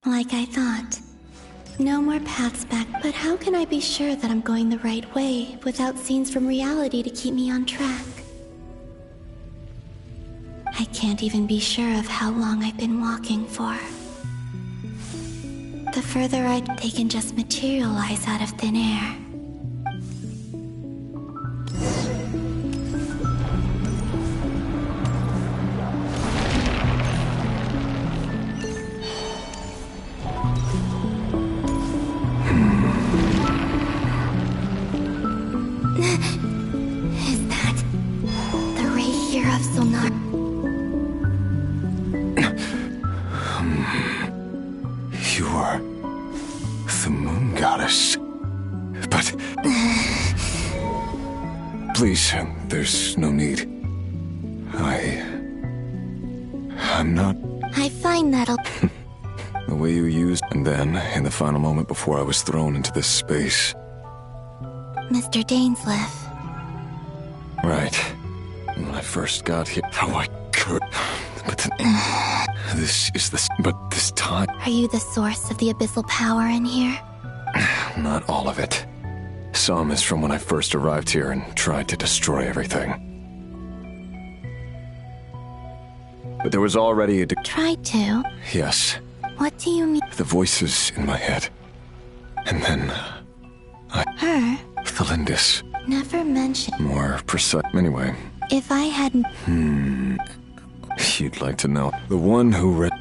Like I thought. No more paths back, but how can I be sure that I'm going the right way without scenes from reality to keep me on track? I can't even be sure of how long I've been walking for. The further they can just materialize out of thin air. Is that the ray here of Sonar? You are the moon goddess. But please, there's no need. I'm not. I find that'll. The way you used, and then, in the final moment before I was thrown into this space. Mr. Dainsleif. Right. When I first got here, how I could. But this is the. But this time. Are you the source of the abyssal power in here? Not all of it. Some is from when I first arrived here and tried to destroy everything. But there was already a. Tried to? Yes. What do you mean? The voices in my head. And then. Her? Thalindis. Never mentioned. More precise. Anyway. If I hadn't. You'd like to know. The one who read.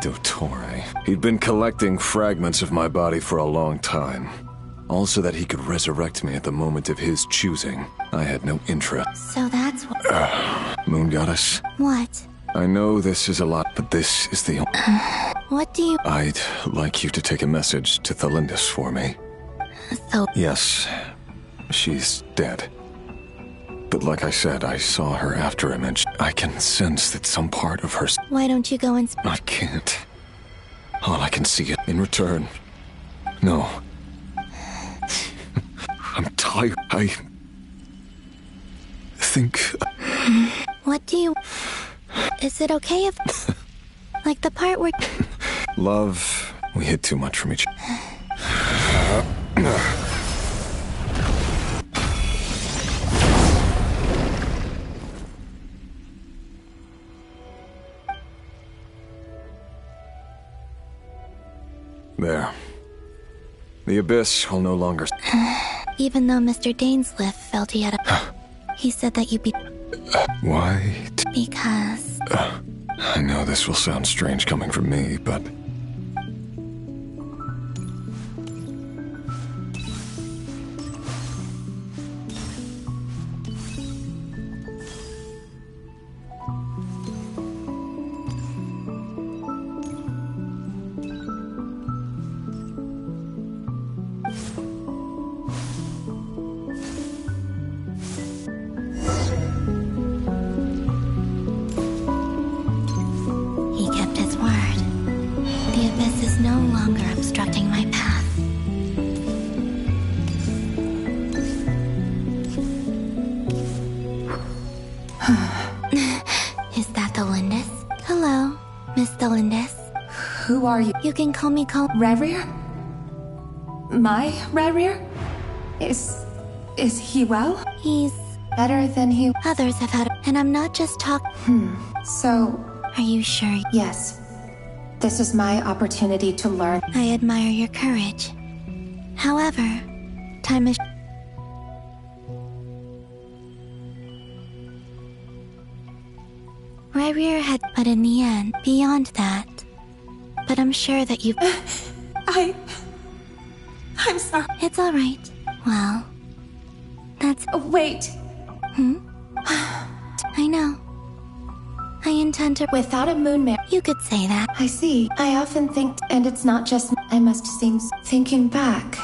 Dottore. He'd been collecting fragments of my body for a long time. Also that he could resurrect me at the moment of his choosing. I had no interest. So that's what. Moon Goddess. What? I know this is a lot, but this is the. What do you. I'd like you to take a message to Thalindis for me. So. Yes. She's dead. But like I said, I saw her after I mentioned. I can sense that some part of her. Why don't you go and. I can't. All I can see it in return. No. I'm tired. I think. What do you. Is it okay if. Like the part where. Love. We hid too much from each other. There. The Abyss will no longer. Even though Mr. Dainsleif felt he had a. He said that you'd be. Why? Because. I know this will sound strange coming from me, but. You can call me Rerir? My Rerir? Is he well? He's better than he. Others have had, and I'm not just talking. So. Are you sure? Yes. This is my opportunity to learn. I admire your courage. However, time is. Rerir had, but in the end, beyond that. But I'm sure that you. I'm sorry. It's all right. Well, that's. Wait. I know. I intend to. Without a moon mare. You could say that. I see. I often think, and it's not just. I must seem. Thinking back.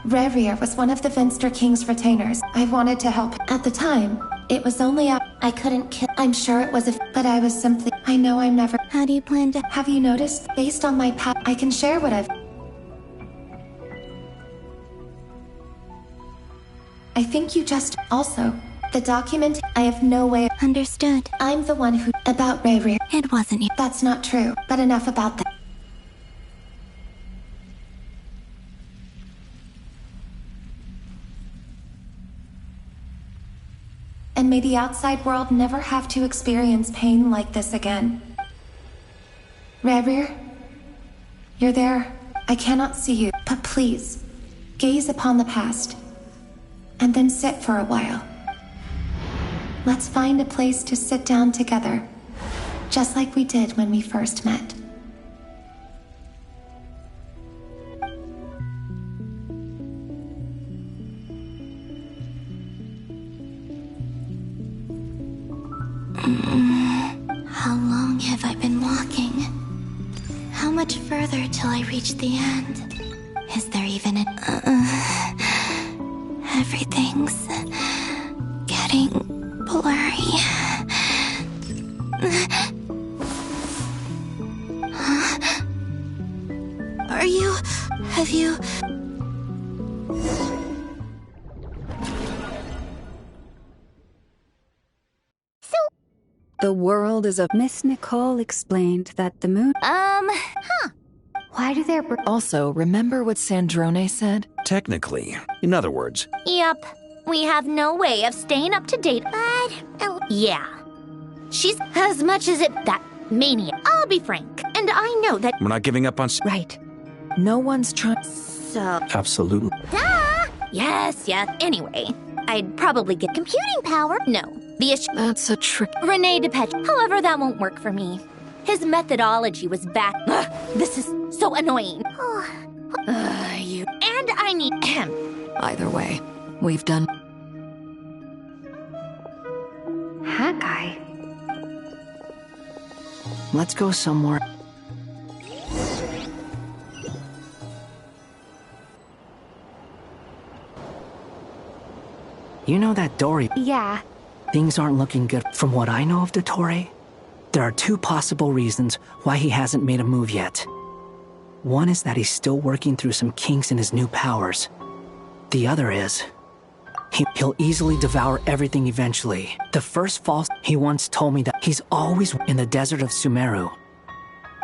Rerir was one of the Venster King's retainers. I wanted to help. At the time, it was only I couldn't kill. I'm sure it was but I was simply. I know I'm never. How do you plan to? Have you noticed? Based on my path, I can share what I've. I think you just. Also, the document. I have no way. Understood. I'm the one who. About Rerir. It wasn't you. That's not true. But enough about that. and may the outside world never have to experience pain like this again. Rabir, you're there. I cannot see you, but please, gaze upon the past, and then sit for a while. Let's find a place to sit down together, just like we did when we first met. How long have I been walking? How much further till I reach the end? Is there even a... Everything's getting blurry. Are you... have you... The world is a... Miss Nicole explained that the moon... Why do there... Also, remember what Sandrone said? Technically. In other words. Yep. We have no way of staying up to date. Yeah. She's as much as it... that maniac. I'll be frank. And I know that... We're not giving up on... Right. No one's trying... So... Absolutely. Duh! Yes. Anyway, I'd probably get computing power. No. The issue... That's a trick. Rene DePetch. However, that won't work for me. His methodology was back... this is so annoying. You... And I need him. Either way, we've done... Hawkeye. Let's go somewhere. You know that Dory... Yeah. Things aren't looking good. From what I know of Dottore, there are two possible reasons why he hasn't made a move yet. One is that he's still working through some kinks in his new powers. The other is... he'll easily devour everything eventually. The first false... He once told me that he's always in the desert of Sumeru.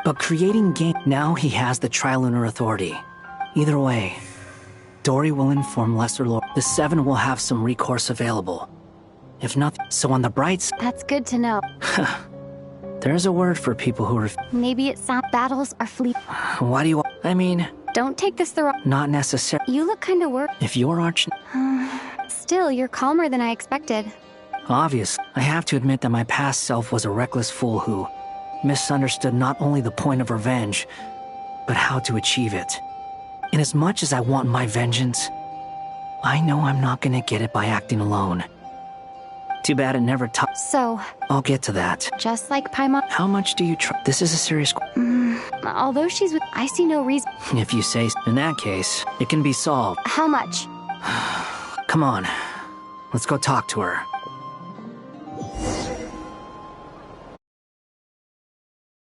But creating game... Now he has the Trilunar Authority. Either way, Dory will inform Lesser Lord. The Seven will have some recourse available. If not, so on the bright side... That's good to know. There's a word for people who are... Maybe it sounds... Battles are fleet. Why do you... I mean... Don't take this the wrong... Not necessarily. You look kinda worried. If you're arch... Still, you're calmer than I expected. Obvious. I have to admit that my past self was a reckless fool who misunderstood not only the point of revenge, but how to achieve it. And as much as I want my vengeance, I know I'm not gonna get it by acting alone. Too bad it never taught. So... I'll get to that. Just like Paimon... How much do you trust? This is a serious... Although she's with... I see no reason... If you say... In that case, it can be solved. How much? Come on. Let's go talk to her.